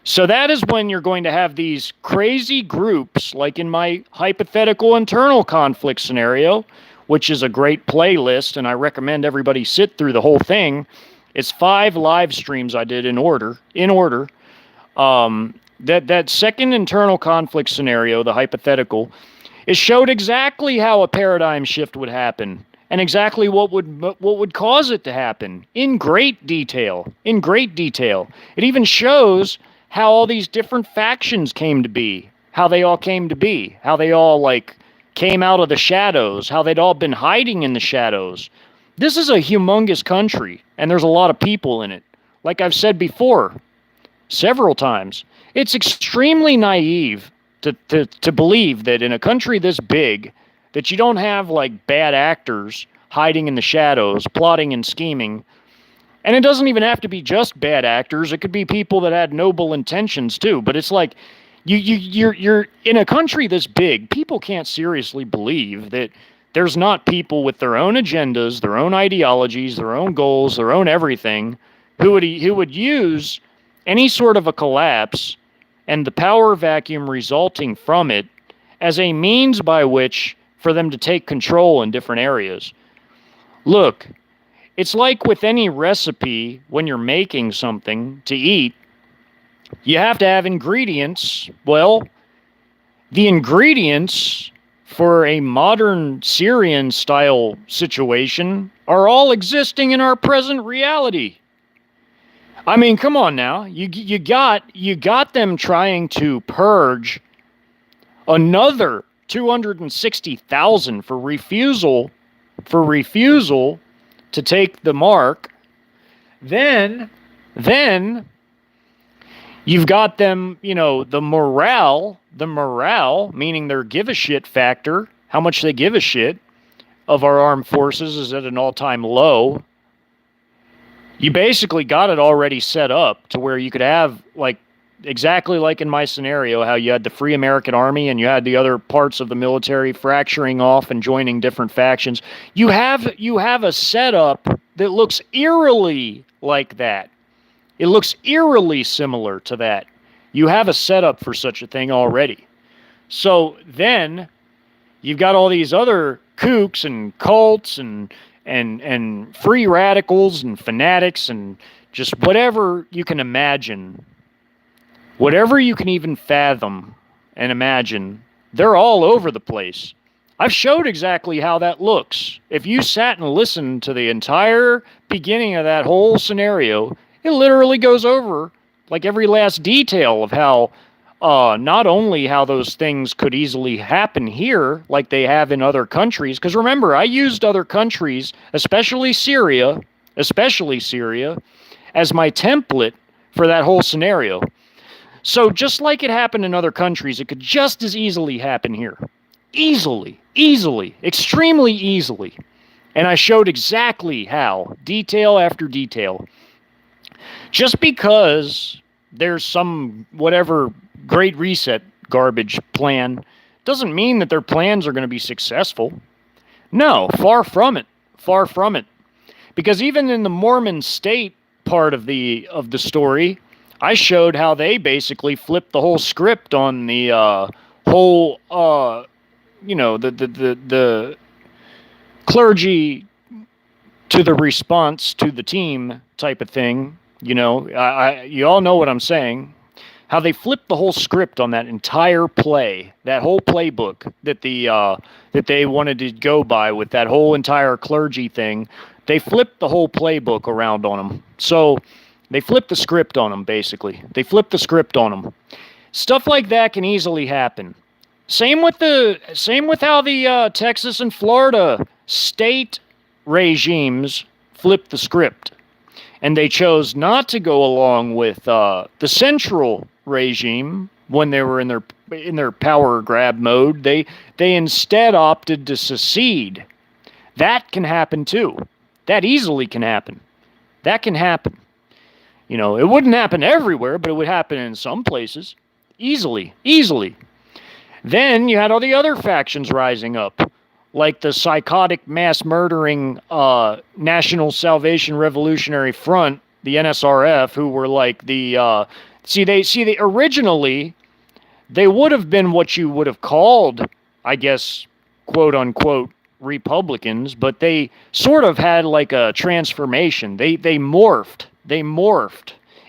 So that is when you're going to have these crazy groups, like in my hypothetical internal conflict scenario, which is a great playlist, and I recommend everybody sit through the whole thing. It's 5 live streams I did in order. That second internal conflict scenario, the hypothetical, it showed exactly how a paradigm shift would happen and exactly what would cause it to happen in great detail. It even shows how all these different factions came to be, how they all came to be, how they all like came out of the shadows, how they'd all been hiding in the shadows. This is a humongous country, and there's a lot of people in it. Like I've said before, several times. It's extremely naive to believe that in a country this big, that you don't have like bad actors hiding in the shadows, plotting and scheming. And it doesn't even have to be just bad actors. It could be people that had noble intentions too. But it's like you're in a country this big. People can't seriously believe that there's not people with their own agendas, their own ideologies, their own goals, their own everything, who would use any sort of a collapse and the power vacuum resulting from it as a means by which for them to take control in different areas. Look, it's like with any recipe when you're making something to eat, you have to have ingredients. Well, the ingredients for a modern Syrian-style situation are all existing in our present reality. I mean, come on now. You got them trying to purge another 260,000 for refusal to take the mark. Then you've got them, the morale, meaning their give a shit factor, how much they give a shit of our armed forces is at an all-time low. You basically got it already set up to where you could have, like, exactly like in my scenario, how you had the Free American Army and you had the other parts of the military fracturing off and joining different factions. You have a setup that looks eerily like that. It looks eerily similar to that. You have a setup for such a thing already. So then you've got all these other kooks and cults and free radicals and fanatics and just whatever you can imagine. Whatever you can even fathom and imagine, they're all over the place. I've showed exactly how that looks. If you sat and listened to the entire beginning of that whole scenario, it literally goes over like every last detail of how not only how those things could easily happen here like they have in other countries. Because remember, I used other countries, especially Syria, as my template for that whole scenario. So just like it happened in other countries, it could just as easily happen here. Easily, extremely easily. And I showed exactly how, detail after detail. Just because there's some whatever Great Reset garbage plan doesn't mean that their plans are going to be successful. No, far from it. Because even in the Mormon state part of the story, I showed how they basically flipped the whole script on the whole, the clergy to the response to the team type of thing. You all know what I'm saying. How they flipped the whole script on that entire play, that whole playbook that they wanted to go by with that whole entire clergy thing. They flipped the whole playbook around on them. So they flipped the script on them, basically. Stuff like that can easily happen. Same with how the Texas and Florida state regimes flipped the script. And they chose not to go along with the central regime when they were in their power grab mode. They instead opted to secede. That can happen too. That easily can happen. That can happen. It wouldn't happen everywhere, but it would happen in some places. Easily. Then you had all the other factions rising up, like the psychotic mass murdering National Salvation Revolutionary Front, the NSRF, who were like the originally they would have been what you would have called, I guess, quote unquote, Republicans, but they sort of had like a transformation. They morphed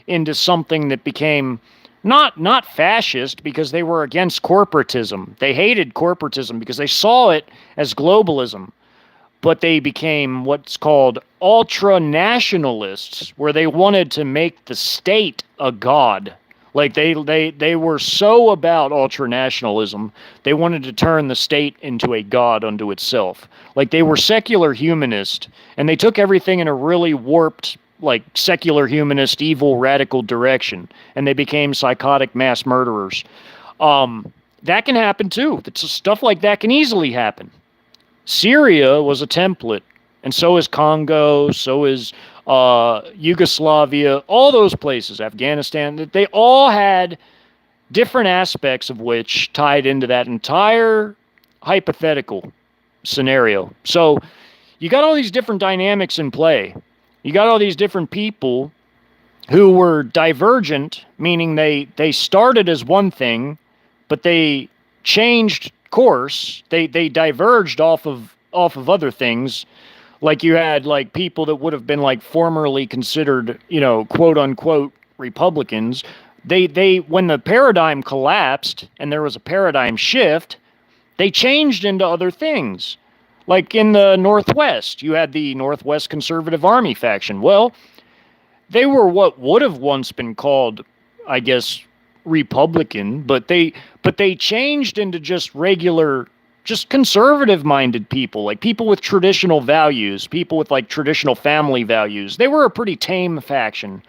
into something that became not fascist, because they were against corporatism. They hated corporatism because they saw it as globalism. But they became what's called ultra-nationalists, where they wanted to make the state a god. Like they were so about ultra-nationalism, they wanted to turn the state into a god unto itself. Like they were secular humanist, and they took everything in a really warped like secular humanist evil radical direction, and they became psychotic mass murderers. That can happen too. Stuff like that can easily happen. Syria was a template, and so is Congo, so is Yugoslavia, all those places, Afghanistan. They all had different aspects of which tied into that entire hypothetical scenario. So you got all these different dynamics in play. You got all these different people who were divergent, meaning they started as one thing, but they changed course. They diverged off of other things. Like you had like people that would have been like formerly considered, quote unquote Republicans. They when the paradigm collapsed and there was a paradigm shift, they changed into other things. Like in the Northwest, you had the Northwest Conservative Army faction. Well, they were what would have once been called, I guess, Republican, but they changed into just regular, just conservative-minded people, like people with traditional values, people with like traditional family values. They were a pretty tame faction.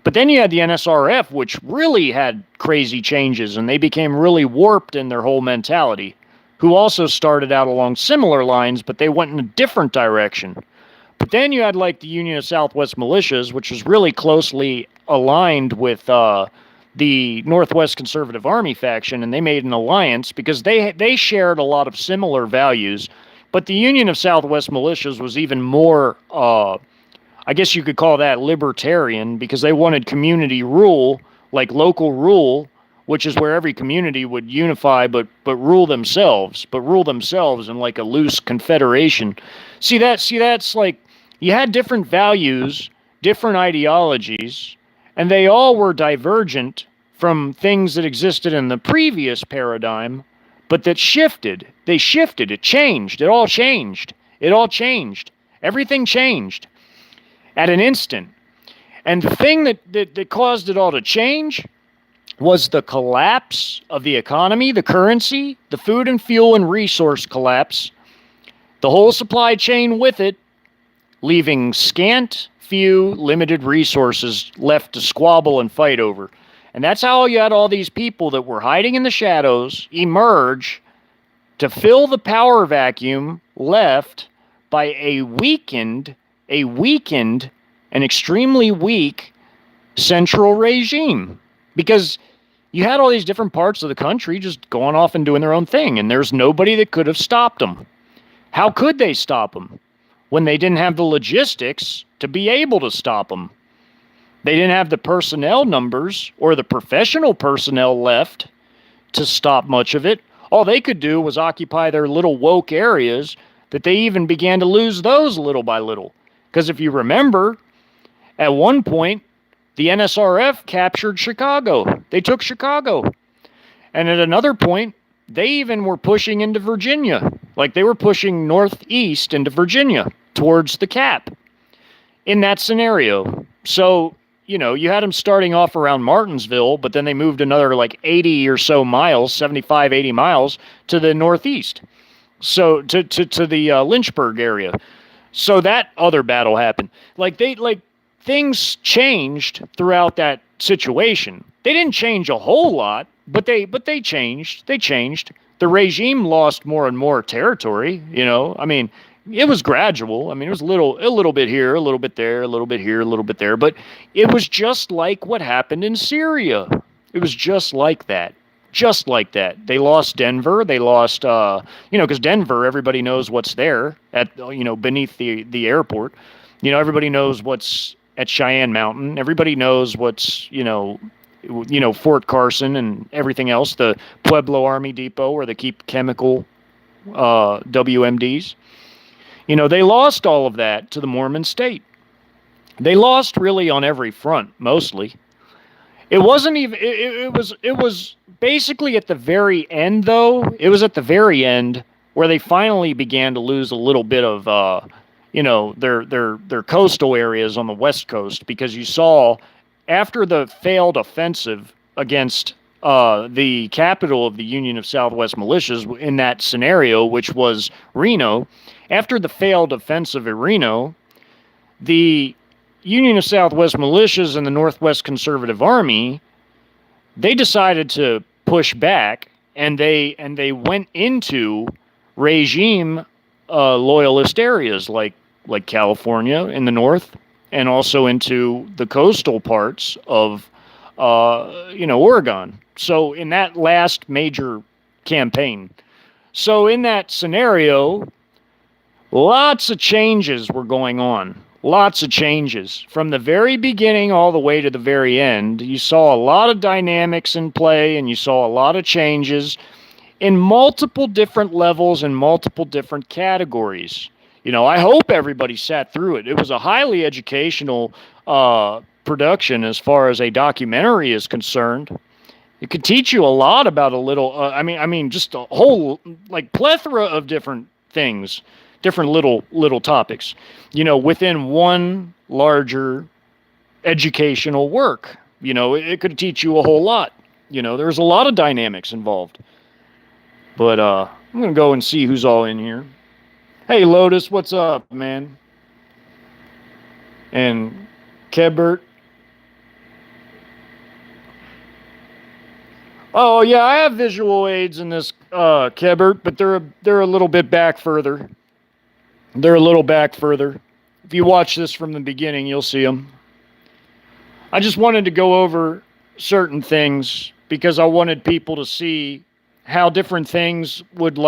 But then you had the NSRF, which really had crazy changes, and they became really warped in their whole mentality, who also started out along similar lines, but they went in a different direction. But then you had like the Union of Southwest Militias, which was really closely aligned with the Northwest Conservative Army faction, and they made an alliance because they shared a lot of similar values. But the Union of Southwest Militias was even more, I guess you could call that libertarian, because they wanted community rule, like local rule, which is where every community would unify but rule themselves in like a loose confederation. See that's like you had different values, different ideologies, and they all were divergent from things that existed in the previous paradigm, but that shifted. They shifted. It changed. It all changed. It all changed. Everything changed at an instant. And the thing that caused it all to change was the collapse of the economy, the currency, the food and fuel and resource collapse, the whole supply chain with it, leaving scant, few, limited resources left to squabble and fight over. And that's how you had all these people that were hiding in the shadows emerge to fill the power vacuum left by a weakened, and extremely weak central regime. Because you had all these different parts of the country just going off and doing their own thing, and there's nobody that could have stopped them. How could they stop them when they didn't have the logistics to be able to stop them? They didn't have the personnel numbers or the professional personnel left to stop much of it. All they could do was occupy their little woke areas, that they even began to lose those little by little. Because if you remember, at one point, the NSRF captured Chicago. They took Chicago. And at another point, they even were pushing into Virginia. Like they were pushing northeast into Virginia towards the Cap in that scenario. So, you had them starting off around Martinsville, but then they moved another like 80 or so miles, 75, 80 miles to the northeast. So to the Lynchburg area. So that other battle happened. Things changed throughout that situation. They didn't change a whole lot, but they changed. They changed. The regime lost more and more territory, I mean, it was gradual. I mean, it was a little bit here, a little bit there, a little bit here, a little bit there, but it was just like what happened in Syria. It was just like that. Just like that. They lost Denver. They lost, because Denver, everybody knows what's there at, beneath the airport. Everybody knows what's at Cheyenne Mountain. Everybody knows what's, Fort Carson and everything else, the Pueblo Army Depot where they keep chemical WMDs. They lost all of that to the Mormon state. They lost really on every front, mostly. It wasn't even, it was basically at the very end, though. It was at the very end where they finally began to lose a little bit of, their coastal areas on the West Coast, because you saw after the failed offensive against the capital of the Union of Southwest Militias in that scenario, which was Reno, after the failed offensive at Reno, the Union of Southwest Militias and the Northwest Conservative Army, they decided to push back, and they went into regime loyalist areas like California in the north, and also into the coastal parts of Oregon. So in that last major campaign, so in that scenario, lots of changes were going on. Lots of changes. From the very beginning all the way to the very end, you saw a lot of dynamics in play, and you saw a lot of changes in multiple different levels and multiple different categories. I hope everybody sat through it. It was a highly educational production as far as a documentary is concerned. It could teach you a lot about a little. Just a whole plethora of different things, different little topics. Within one larger educational work. It could teach you a whole lot. There's a lot of dynamics involved. But I'm gonna go and see who's all in here. Hey, Lotus, what's up, man? And Kebert. Oh yeah, I have visual aids in this Kebert, but they're a little bit back further. They're a little back further. If you watch this from the beginning, you'll see them. I just wanted to go over certain things because I wanted people to see how different things would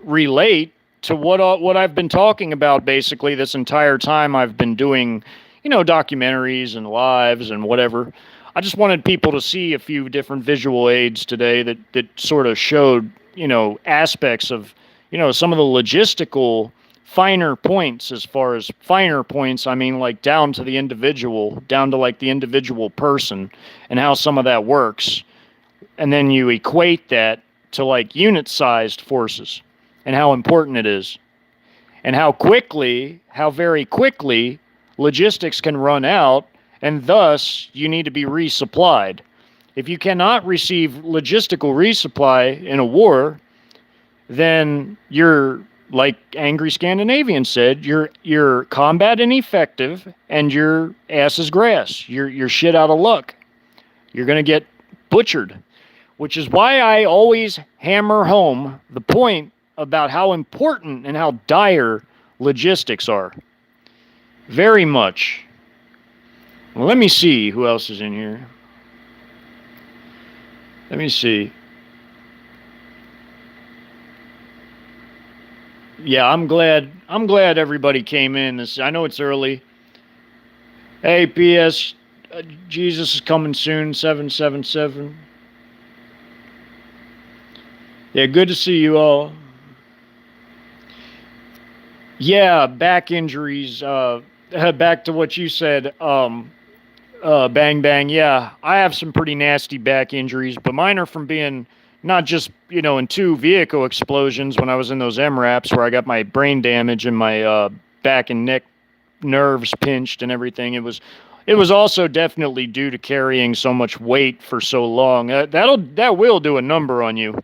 relate to what I've been talking about basically this entire time I've been doing, documentaries and lives and whatever. I just wanted people to see a few different visual aids today that sort of showed, aspects of, some of the logistical finer points. As far as finer points, I mean down to the individual, down to the individual person, and how some of that works. And then you equate that to unit-sized forces and how important it is, and how very quickly logistics can run out, and thus you need to be resupplied. If you cannot receive logistical resupply in a war, then you're, like Angry Scandinavian said, you're combat ineffective and your ass is grass. You're shit out of luck. You're going to get butchered, which is why I always hammer home the point about how important and how dire logistics are. Very much. Well, let me see who else is in here. Let me see. Yeah, I'm glad everybody came in. I know it's early. Hey, PS, Jesus is coming soon, 777. Yeah, good to see you all. Yeah, back injuries. Back to what you said. Bang bang. Yeah, I have some pretty nasty back injuries, but mine are from being not just in 2 vehicle explosions when I was in those MRAPs where I got my brain damage and my back and neck nerves pinched and everything. It was also definitely due to carrying so much weight for so long. That will do a number on you.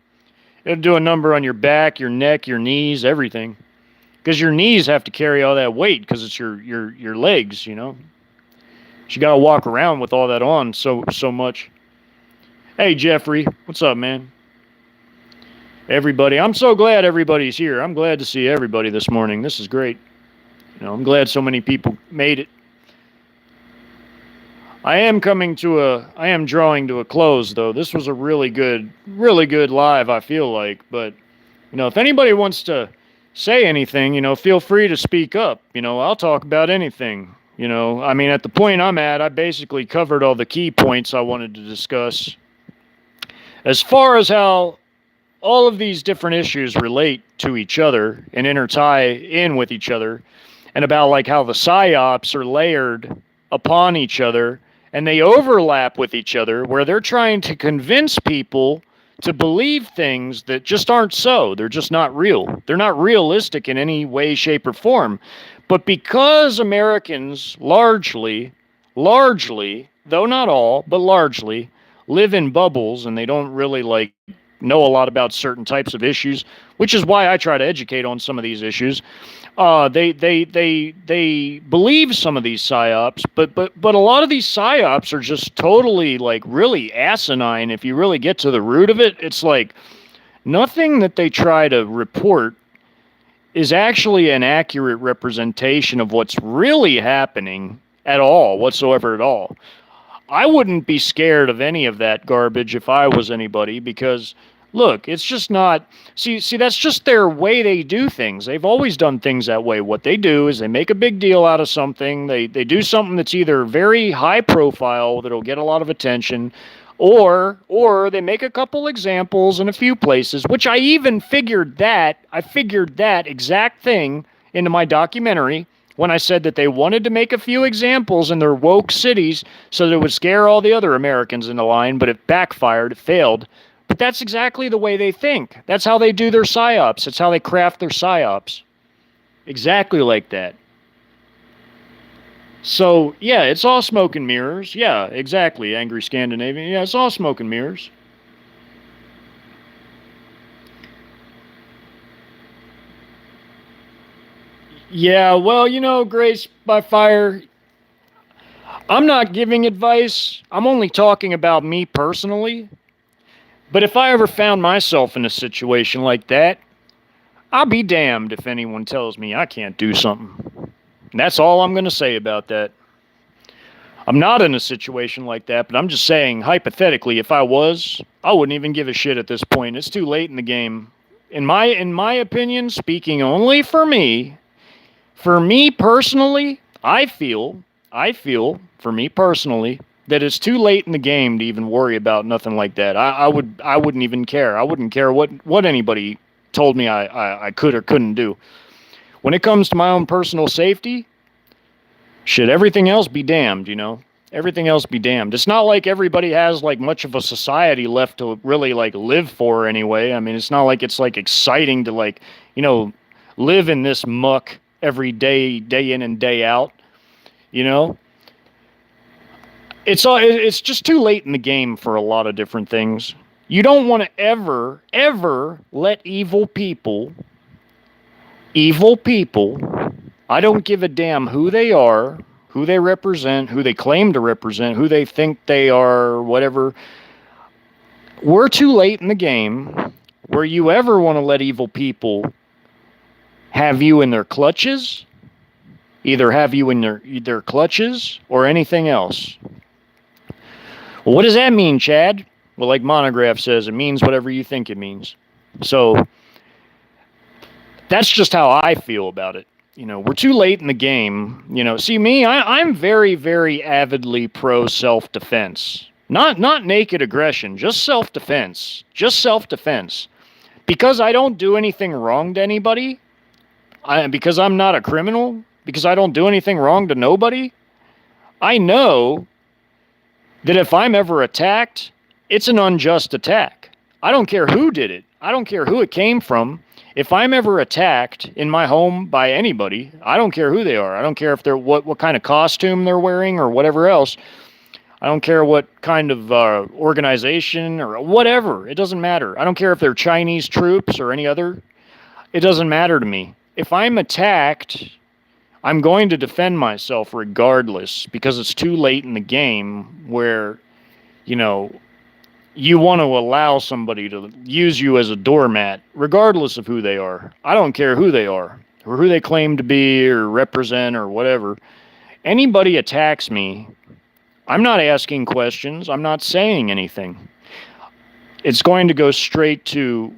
It'll do a number on your back, your neck, your knees, everything. Because your knees have to carry all that weight because it's your legs, You got to walk around with all that on so much. Hey, Jeffrey. What's up, man? Everybody. I'm so glad everybody's here. I'm glad to see everybody this morning. This is great. I'm glad so many people made it. I am drawing to a close, though. This was a really good live, I feel like. But, if anybody wants to say anything, feel free to speak up. I'll talk about anything. At the point I'm at, I basically covered all the key points I wanted to discuss. As far as how all of these different issues relate to each other and intertie in with each other, and about how the psyops are layered upon each other and they overlap with each other, where they're trying to convince people to believe things that just aren't so. They're just not real. They're not realistic in any way, shape, or form. But because Americans largely, though not all, but largely, live in bubbles and they don't really know a lot about certain types of issues, which is why I try to educate on some of these issues. They believe some of these psyops, but a lot of these psyops are just totally like really asinine. If you really get to the root of it, it's like nothing that they try to report is actually an accurate representation of what's really happening at all, whatsoever at all. I wouldn't be scared of any of that garbage if I was anybody, because look, it's just not. See, that's just their way they do things. They've always done things that way. What they do is they make a big deal out of something. They do something that's either very high profile that'll get a lot of attention, or they make a couple examples in a few places, which I even figured that. I figured that exact thing into my documentary when I said that they wanted to make a few examples in their woke cities so that it would scare all the other Americans into line, but it backfired, it failed. But that's exactly the way they think. That's how they do their psyops. That's how they craft their psyops. Exactly like that. So, yeah, it's all smoke and mirrors. Yeah, exactly, Angry Scandinavian. Yeah, it's all smoke and mirrors. Yeah, well, Grace by Fire, I'm not giving advice. I'm only talking about me personally. But if I ever found myself in a situation like that, I'll be damned if anyone tells me I can't do something. And that's all I'm going to say about that. I'm not in a situation like that, but I'm just saying, hypothetically, if I was, I wouldn't even give a shit at this point. It's too late in the game. In my opinion, speaking only for me personally, I feel, for me personally, that it's too late in the game to even worry about nothing like that. I wouldn't even care. I wouldn't care what anybody told me I could or couldn't do. When it comes to my own personal safety, shit, everything else be damned, Everything else be damned. It's not like everybody has like much of a society left to really like live for anyway. I mean, it's not like it's like exciting to like, live in this muck every day, day in and day out, It's just too late in the game for a lot of different things. You don't want to ever let evil people, I don't give a damn who they are, who they represent, who they claim to represent, who they think they are, whatever. We're too late in the game where you ever want to let evil people have you in their clutches, either have you in their clutches or anything else. Well, what does that mean, Chad? Well, like Monograph says, it means whatever you think it means. So that's just how I feel about it. We're too late in the game. See me, I'm very, very avidly pro self-defense. Not naked aggression, just self-defense. Just self-defense. Because I don't do anything wrong to anybody, because I'm not a criminal, because I don't do anything wrong to nobody, I know that if I'm ever attacked, it's an unjust attack. I don't care who did it. I don't care who it came from. If I'm ever attacked in my home by anybody, I don't care who they are. I don't care if they're what kind of costume they're wearing or whatever else. I don't care what kind of organization or whatever. It doesn't matter. I don't care if they're Chinese troops or any other. It doesn't matter to me. If I'm attacked, I'm going to defend myself regardless, because it's too late in the game where, you want to allow somebody to use you as a doormat, regardless of who they are. I don't care who they are, or who they claim to be or represent or whatever. Anybody attacks me, I'm not asking questions. I'm not saying anything. It's going to go straight to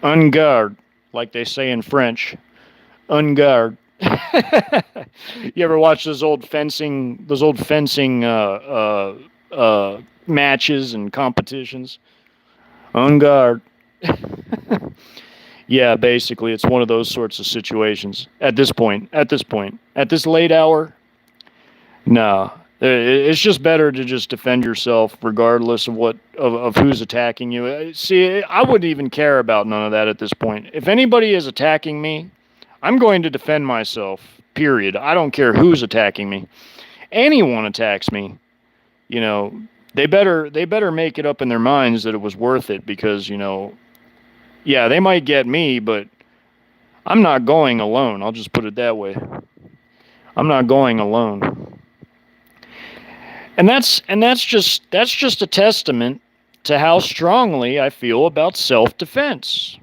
en garde, like they say in French. En garde. You ever watch those old fencing matches and competitions? En garde. Yeah, basically, it's one of those sorts of situations. At this late hour, no. It's just better to just defend yourself, regardless of who's attacking you. See, I wouldn't even care about none of that at this point. If anybody is attacking me, I'm going to defend myself. Period. I don't care who's attacking me. Anyone attacks me, They better make it up in their minds that it was worth it because, yeah, they might get me, but I'm not going alone. I'll just put it that way. I'm not going alone. And that's just a testament to how strongly I feel about self-defense.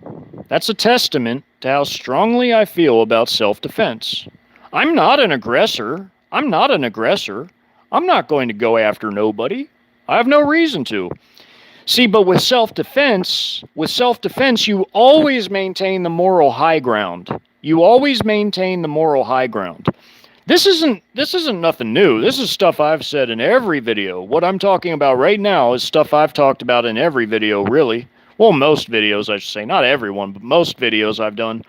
That's a testament to how strongly I feel about self-defense. I'm not an aggressor. I'm not an aggressor. I'm not going to go after nobody. I have no reason to. See, but with self-defense, you always maintain the moral high ground. You always maintain the moral high ground. This isn't nothing new. This is stuff I've said in every video. What I'm talking about right now is stuff I've talked about in every video, really. Well, most videos, I should say. Not everyone, but most videos I've done.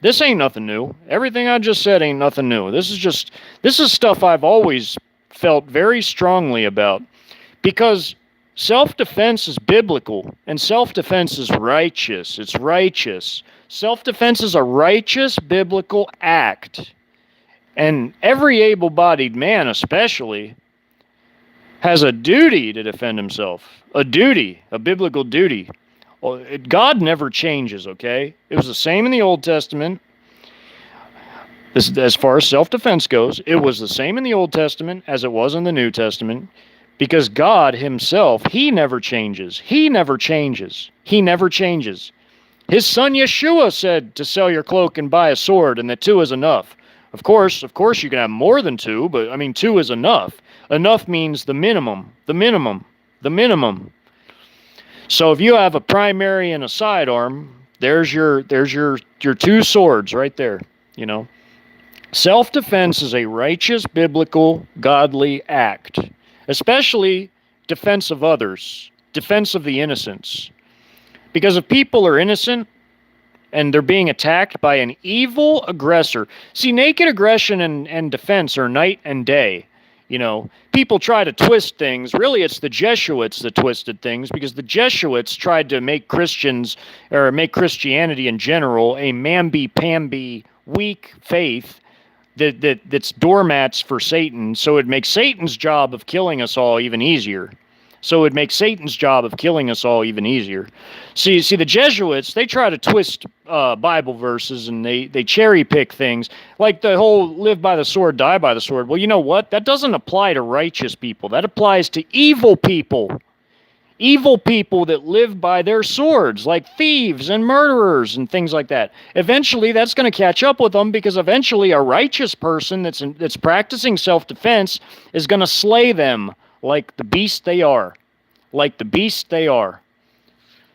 This ain't nothing new. Everything I just said ain't nothing new. This is stuff I've always felt very strongly about. Because self-defense is biblical, and self-defense is righteous. It's righteous. Self-defense is a righteous biblical act. And every able-bodied man, especially, has a duty to defend himself. A duty, a biblical duty. Well, God never changes, okay? It was the same in the Old Testament. As far as self-defense goes, it was the same in the Old Testament as it was in the New Testament. Because God himself, he never changes. He never changes. He never changes. His son Yeshua said to sell your cloak and buy a sword, and that 2 is enough. Of course, you can have more than 2, but I mean 2 is enough. Enough means the minimum, the minimum, the minimum. So if you have a primary and a sidearm, there's your 2 swords right there, Self-defense is a righteous, biblical, godly act, especially defense of others, defense of the innocents. Because if people are innocent, and they're being attacked by an evil aggressor. See, naked aggression and defense are night and day. People try to twist things. Really, it's the Jesuits that twisted things because the Jesuits tried to make Christians, or make Christianity in general, a mamby-pamby, weak faith that's doormats for Satan. So it makes Satan's job of killing us all even easier. See, the Jesuits, they try to twist Bible verses, and they cherry pick things, like the whole live by the sword, die by the sword. Well, you know what? That doesn't apply to righteous people. That applies to evil people. Evil people that live by their swords, like thieves and murderers and things like that. Eventually, that's going to catch up with them, because eventually a righteous person that's practicing self-defense is going to slay them like the beast they are.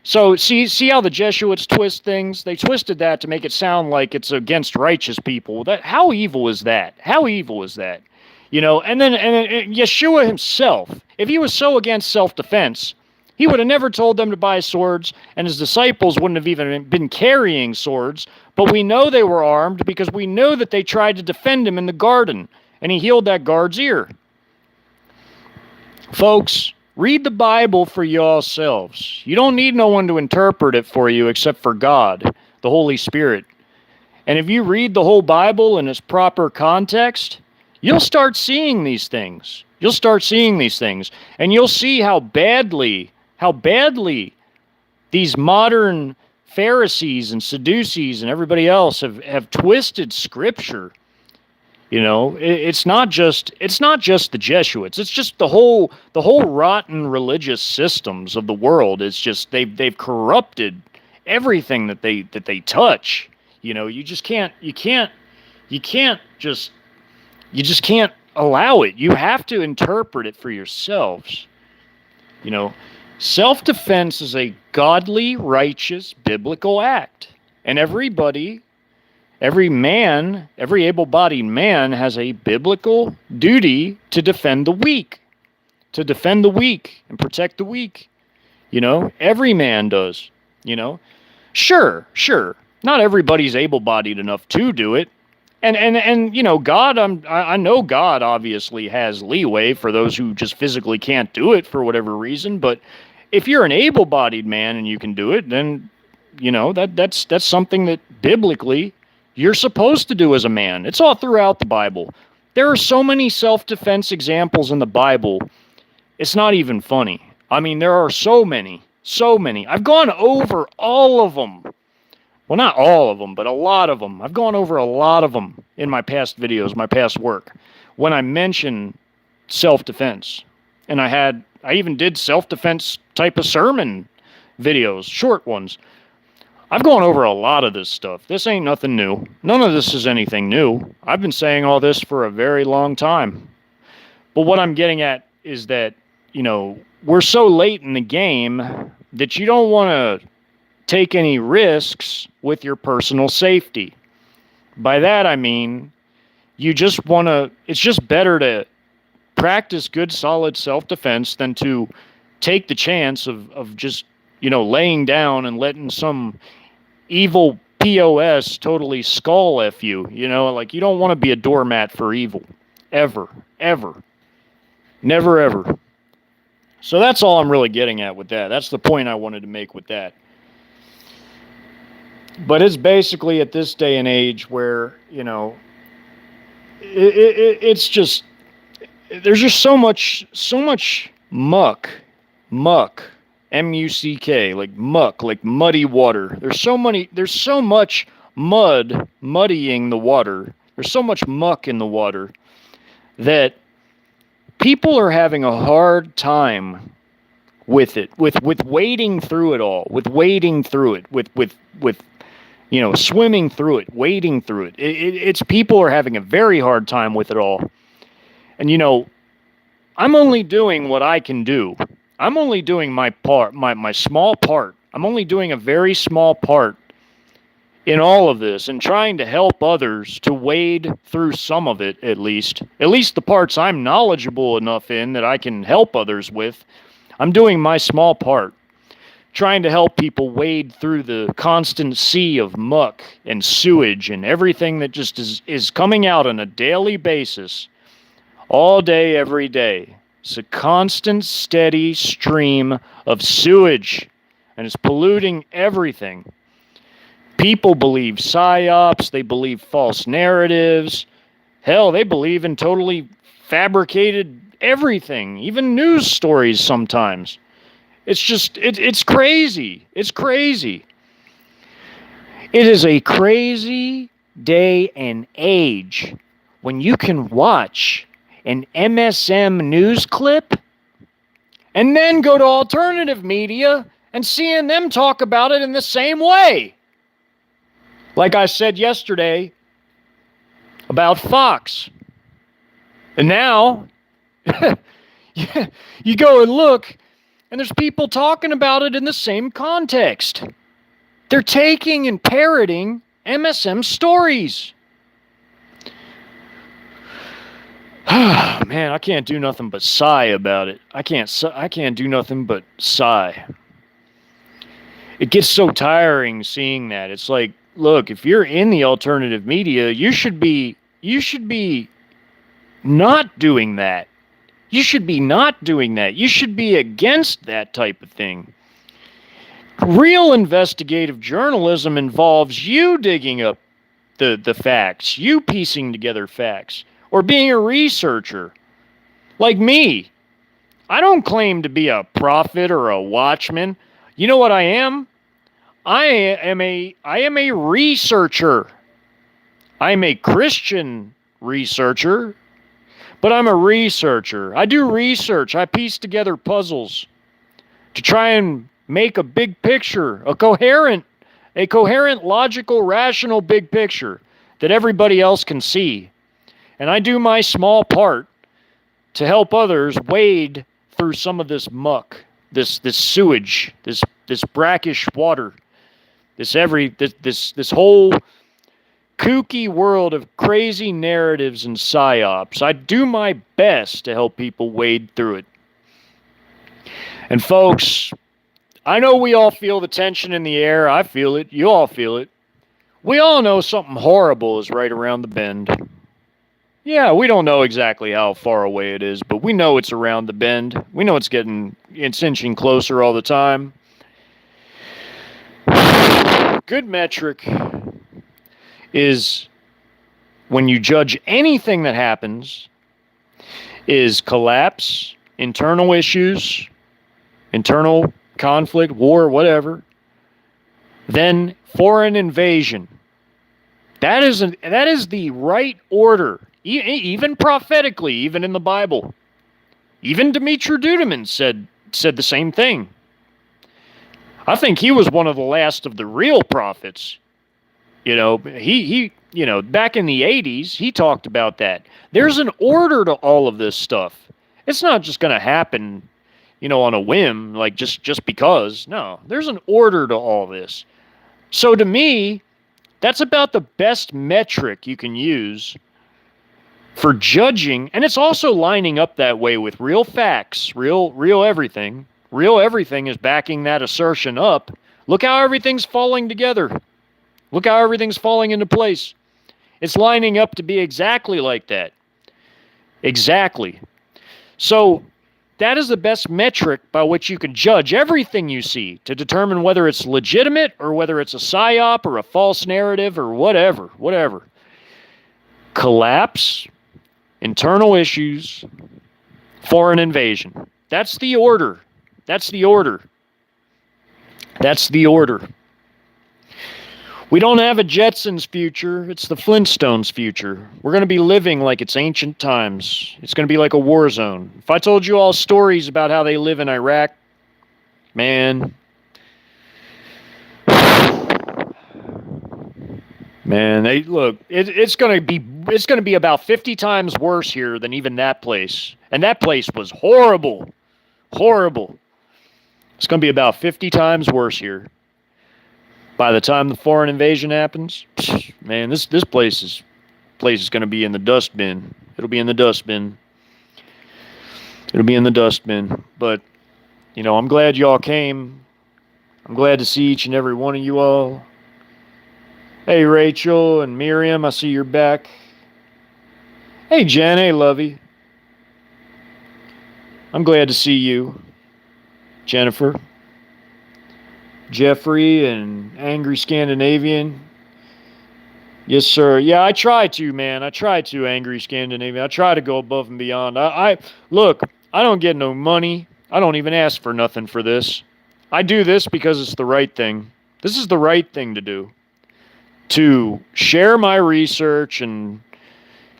So see how the Jesuits twist things? They twisted that to make it sound like it's against righteous people. How evil is that? And then Yeshua himself, if he was so against self-defense, he would have never told them to buy swords, and his disciples wouldn't have even been carrying swords. But we know they were armed because we know that they tried to defend him in the garden, and he healed that guard's ear. Folks, read the Bible for yourselves. You don't need no one to interpret it for you except for God, the Holy Spirit. And if you read the whole Bible in its proper context, you'll start seeing these things. And you'll see how badly these modern Pharisees and Sadducees and everybody else have twisted Scripture. It's not just the Jesuits. It's just the whole rotten religious systems of the world. It's just they've corrupted everything that they touch. You just can't allow it. You have to interpret it for yourselves. Self-defense is a godly, righteous, biblical act, and every able-bodied man has a biblical duty to defend the weak. And protect the weak. Every man does. Sure. Not everybody's able-bodied enough to do it. And God, I know God obviously has leeway for those who just physically can't do it for whatever reason. But if you're an able-bodied man and you can do it, then, that's something that biblically you're supposed to do as a man. It's all throughout the Bible. There are so many self-defense examples in the Bible. It's not even funny. I mean, there are so many, so many. I've gone over all of them. Well, not all of them, but a lot of them. I've gone over a lot of them in my past videos, my past work, when I mention self-defense. And I even did self-defense type of sermon videos, short ones. I've gone over a lot of this stuff. This ain't nothing new. None of this is anything new. I've been saying all this for a very long time. But what I'm getting at is that, we're so late in the game that you don't want to take any risks with your personal safety. By that I mean, it's just better to practice good, solid self-defense than to take the chance of just, laying down and letting some evil POS totally skull F you. You don't want to be a doormat for evil. Ever. Ever. Never, ever. So that's all I'm really getting at with that. That's the point I wanted to make with that. But it's basically at this day and age where, it's just, there's just so much muck, M-U-C-K, like muck, like muddy water. There's so much mud muddying the water. There's so much muck in the water that people are having a hard time with it, with wading through it all, with swimming through it, wading through it. It's people are having a very hard time with it all. And I'm only doing what I can do. I'm only doing my part, my small part. I'm only doing a very small part in all of this and trying to help others to wade through some of it, at least the parts I'm knowledgeable enough in that I can help others with. I'm doing my small part, trying to help people wade through the constant sea of muck and sewage and everything that just is coming out on a daily basis, all day, every day. It's a constant, steady stream of sewage, and it's polluting everything. People believe psyops, they believe false narratives. Hell, they believe in totally fabricated everything, even news stories sometimes. It's just, it's crazy. It's crazy. It is a crazy day and age when you can watch an MSM news clip and then go to alternative media and seeing them talk about it in the same way. Like I said yesterday about Fox. And now you go and look, and there's people talking about it in the same context. They're taking and parroting MSM stories. Man, I can't do nothing but sigh about it. I can't do nothing but sigh. It gets so tiring seeing that. It's like, look, if you're in the alternative media, you should be not doing that. You should be not doing that. You should be against that type of thing. Real investigative journalism involves you digging up the facts, you piecing together facts, or being a researcher. Like me. I don't claim to be a prophet or a watchman. You know what I am? I am a researcher. I'm a Christian researcher, but I'm a researcher. I do research. I piece together puzzles to try and make a big picture, a coherent, logical, rational big picture that everybody else can see. And I do my small part to help others wade through some of this muck, this sewage, this brackish water, this whole kooky world of crazy narratives and psyops. I do my best to help people wade through it. And folks, I know we all feel the tension in the air. I feel it. You all feel it. We all know something horrible is right around the bend. Yeah, we don't know exactly how far away it is, but we know it's around the bend. We know it's inching closer all the time. Good metric is when you judge anything that happens is collapse internal issues, internal conflict, war, whatever, then foreign invasion. That is the right order, even prophetically, even in the Bible. Even Dmitri Duduman said the same thing. I think he was one of the last of the real prophets. He back in the 80s, he talked about that. There's an order to all of this stuff. It's not just going to happen, on a whim, like just because. No, there's an order to all this. So to me, that's about the best metric you can use for judging, and it's also lining up that way with real facts, real everything. Real everything is backing that assertion up. Look how everything's falling together. Look how everything's falling into place. It's lining up to be exactly like that. Exactly. So that is the best metric by which you can judge everything you see to determine whether it's legitimate or whether it's a psyop or a false narrative or whatever. Collapse, internal issues, foreign invasion. That's the order. That's the order. That's the order. We don't have a Jetsons future. It's the Flintstones future. We're going to be living like it's ancient times. It's going to be like a war zone. If I told you all stories about how they live in Iraq, man, it's going to be about 50 times worse here than even that place. And that place was horrible. Horrible. It's going to be about 50 times worse here. By the time the foreign invasion happens, man, this place is going to be in the dustbin. It'll be in the dustbin. It'll be in the dustbin. But, I'm glad y'all came. I'm glad to see each and every one of you all. Hey, Rachel and Miriam, I see you're back. Hey, Jen. Hey, Lovey. I'm glad to see you. Jennifer. Jeffrey and Angry Scandinavian. Yes, sir. Yeah, I try to, man. I try to, Angry Scandinavian. I try to go above and beyond. Look, I don't get no money. I don't even ask for nothing for this. I do this because it's the right thing. This is the right thing to do. To share my research and,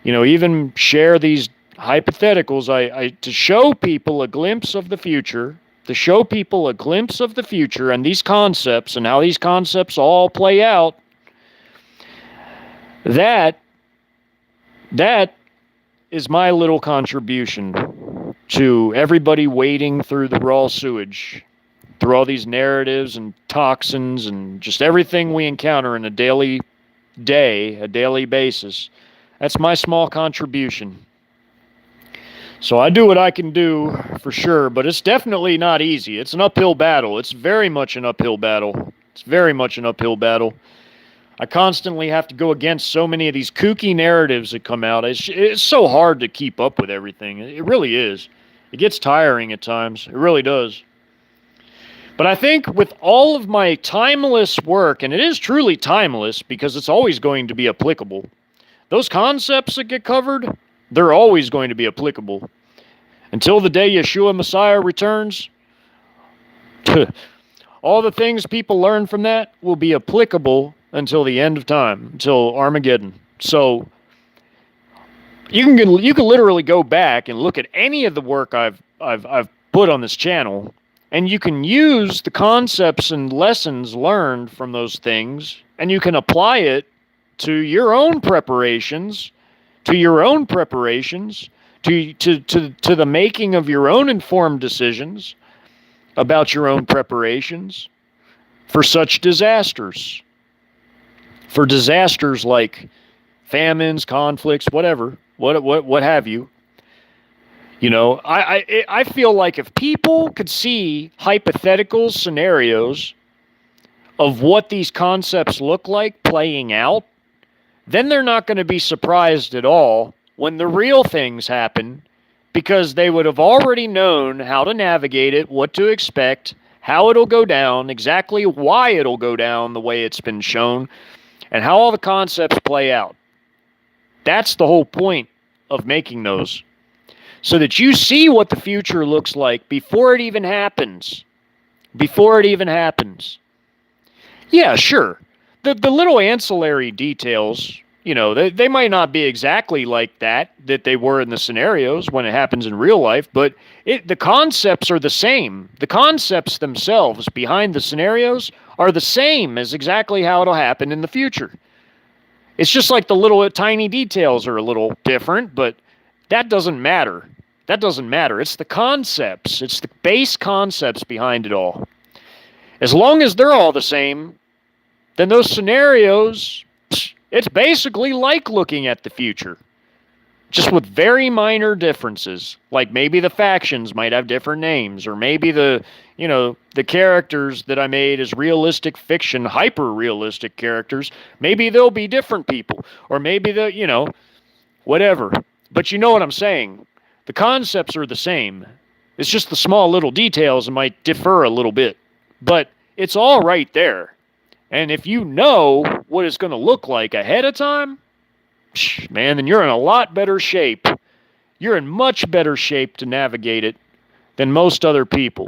even share these hypotheticals. To show people a glimpse of the future. To show people a glimpse of the future and these concepts and how these concepts all play out, that is my little contribution to everybody wading through the raw sewage, through all these narratives and toxins and just everything we encounter in a daily basis. That's my small contribution. So I do what I can do, for sure, but it's definitely not easy. It's an uphill battle. It's very much an uphill battle. It's very much an uphill battle. I constantly have to go against so many of these kooky narratives that come out. It's so hard to keep up with everything. It really is. It gets tiring at times. It really does. But I think with all of my timeless work, and it is truly timeless because it's always going to be applicable, those concepts that get covered, they're always going to be applicable. Until the day Yeshua Messiah returns, all the things people learn from that will be applicable until the end of time, until Armageddon. So you can literally go back and look at any of the work I've put on this channel, and you can use the concepts and lessons learned from those things, and you can apply it to your own preparations, to the making of your own informed decisions about your own preparations for such disasters. For disasters like famines, conflicts, whatever, what have you. I feel like if people could see hypothetical scenarios of what these concepts look like playing out, then they're not going to be surprised at all when the real things happen, because they would have already known how to navigate it, what to expect, how it'll go down, exactly why it'll go down the way it's been shown, and how all the concepts play out. That's the whole point of making those. so that you see what the future looks like before it even happens. Before it even happens. Yeah, sure. The little ancillary details, they might not be exactly like that they were in the scenarios when it happens in real life, but the concepts are the same. The concepts themselves behind the scenarios are the same as exactly how it'll happen in the future. It's just like the little tiny details are a little different, but that doesn't matter. That doesn't matter. It's the concepts. It's the base concepts behind it all. As long as they're all the same, then those scenarios, it's basically like looking at the future, just with very minor differences. Like maybe the factions might have different names, or maybe the characters that I made as realistic fiction, hyper-realistic characters, maybe they'll be different people, or maybe whatever. But you know what I'm saying. The concepts are the same. It's just the small little details that might differ a little bit. But it's all right there. And if you know what it's going to look like ahead of time, man, then you're in a lot better shape. You're in much better shape to navigate it than most other people.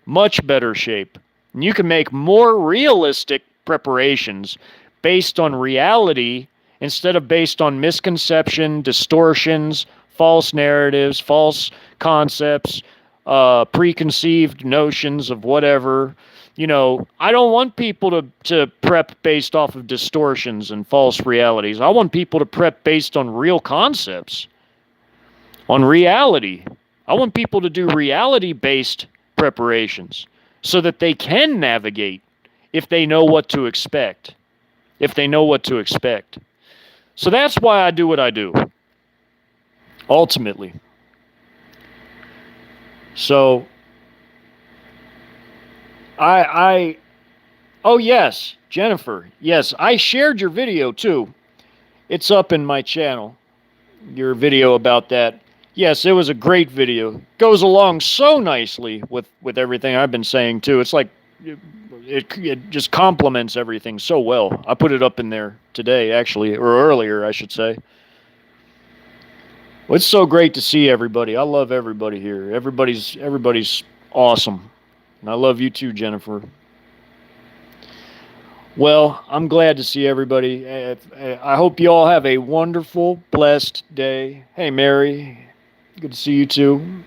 Much better shape. And you can make more realistic preparations based on reality instead of based on misconception, distortions, false narratives, false concepts, preconceived notions of whatever. I don't want people to prep based off of distortions and false realities. I want people to prep based on real concepts, on reality. I want people to do reality-based preparations so that they can navigate if they know what to expect. If they know what to expect. So that's why I do what I do, ultimately. So oh yes, Jennifer, yes, I shared your video too. It's up in my channel, your video about that. Yes, it was a great video. Goes along so nicely with everything I've been saying too. It's like, it just complements everything so well. I put it up in there today, actually, or earlier, I should say. Well, it's so great to see everybody. I love everybody here. Everybody's awesome. And I love you too, Jennifer. Well, I'm glad to see everybody. I hope you all have a wonderful, blessed day. Hey, Mary. Good to see you too.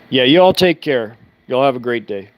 Yeah, you all take care. Y'all have a great day.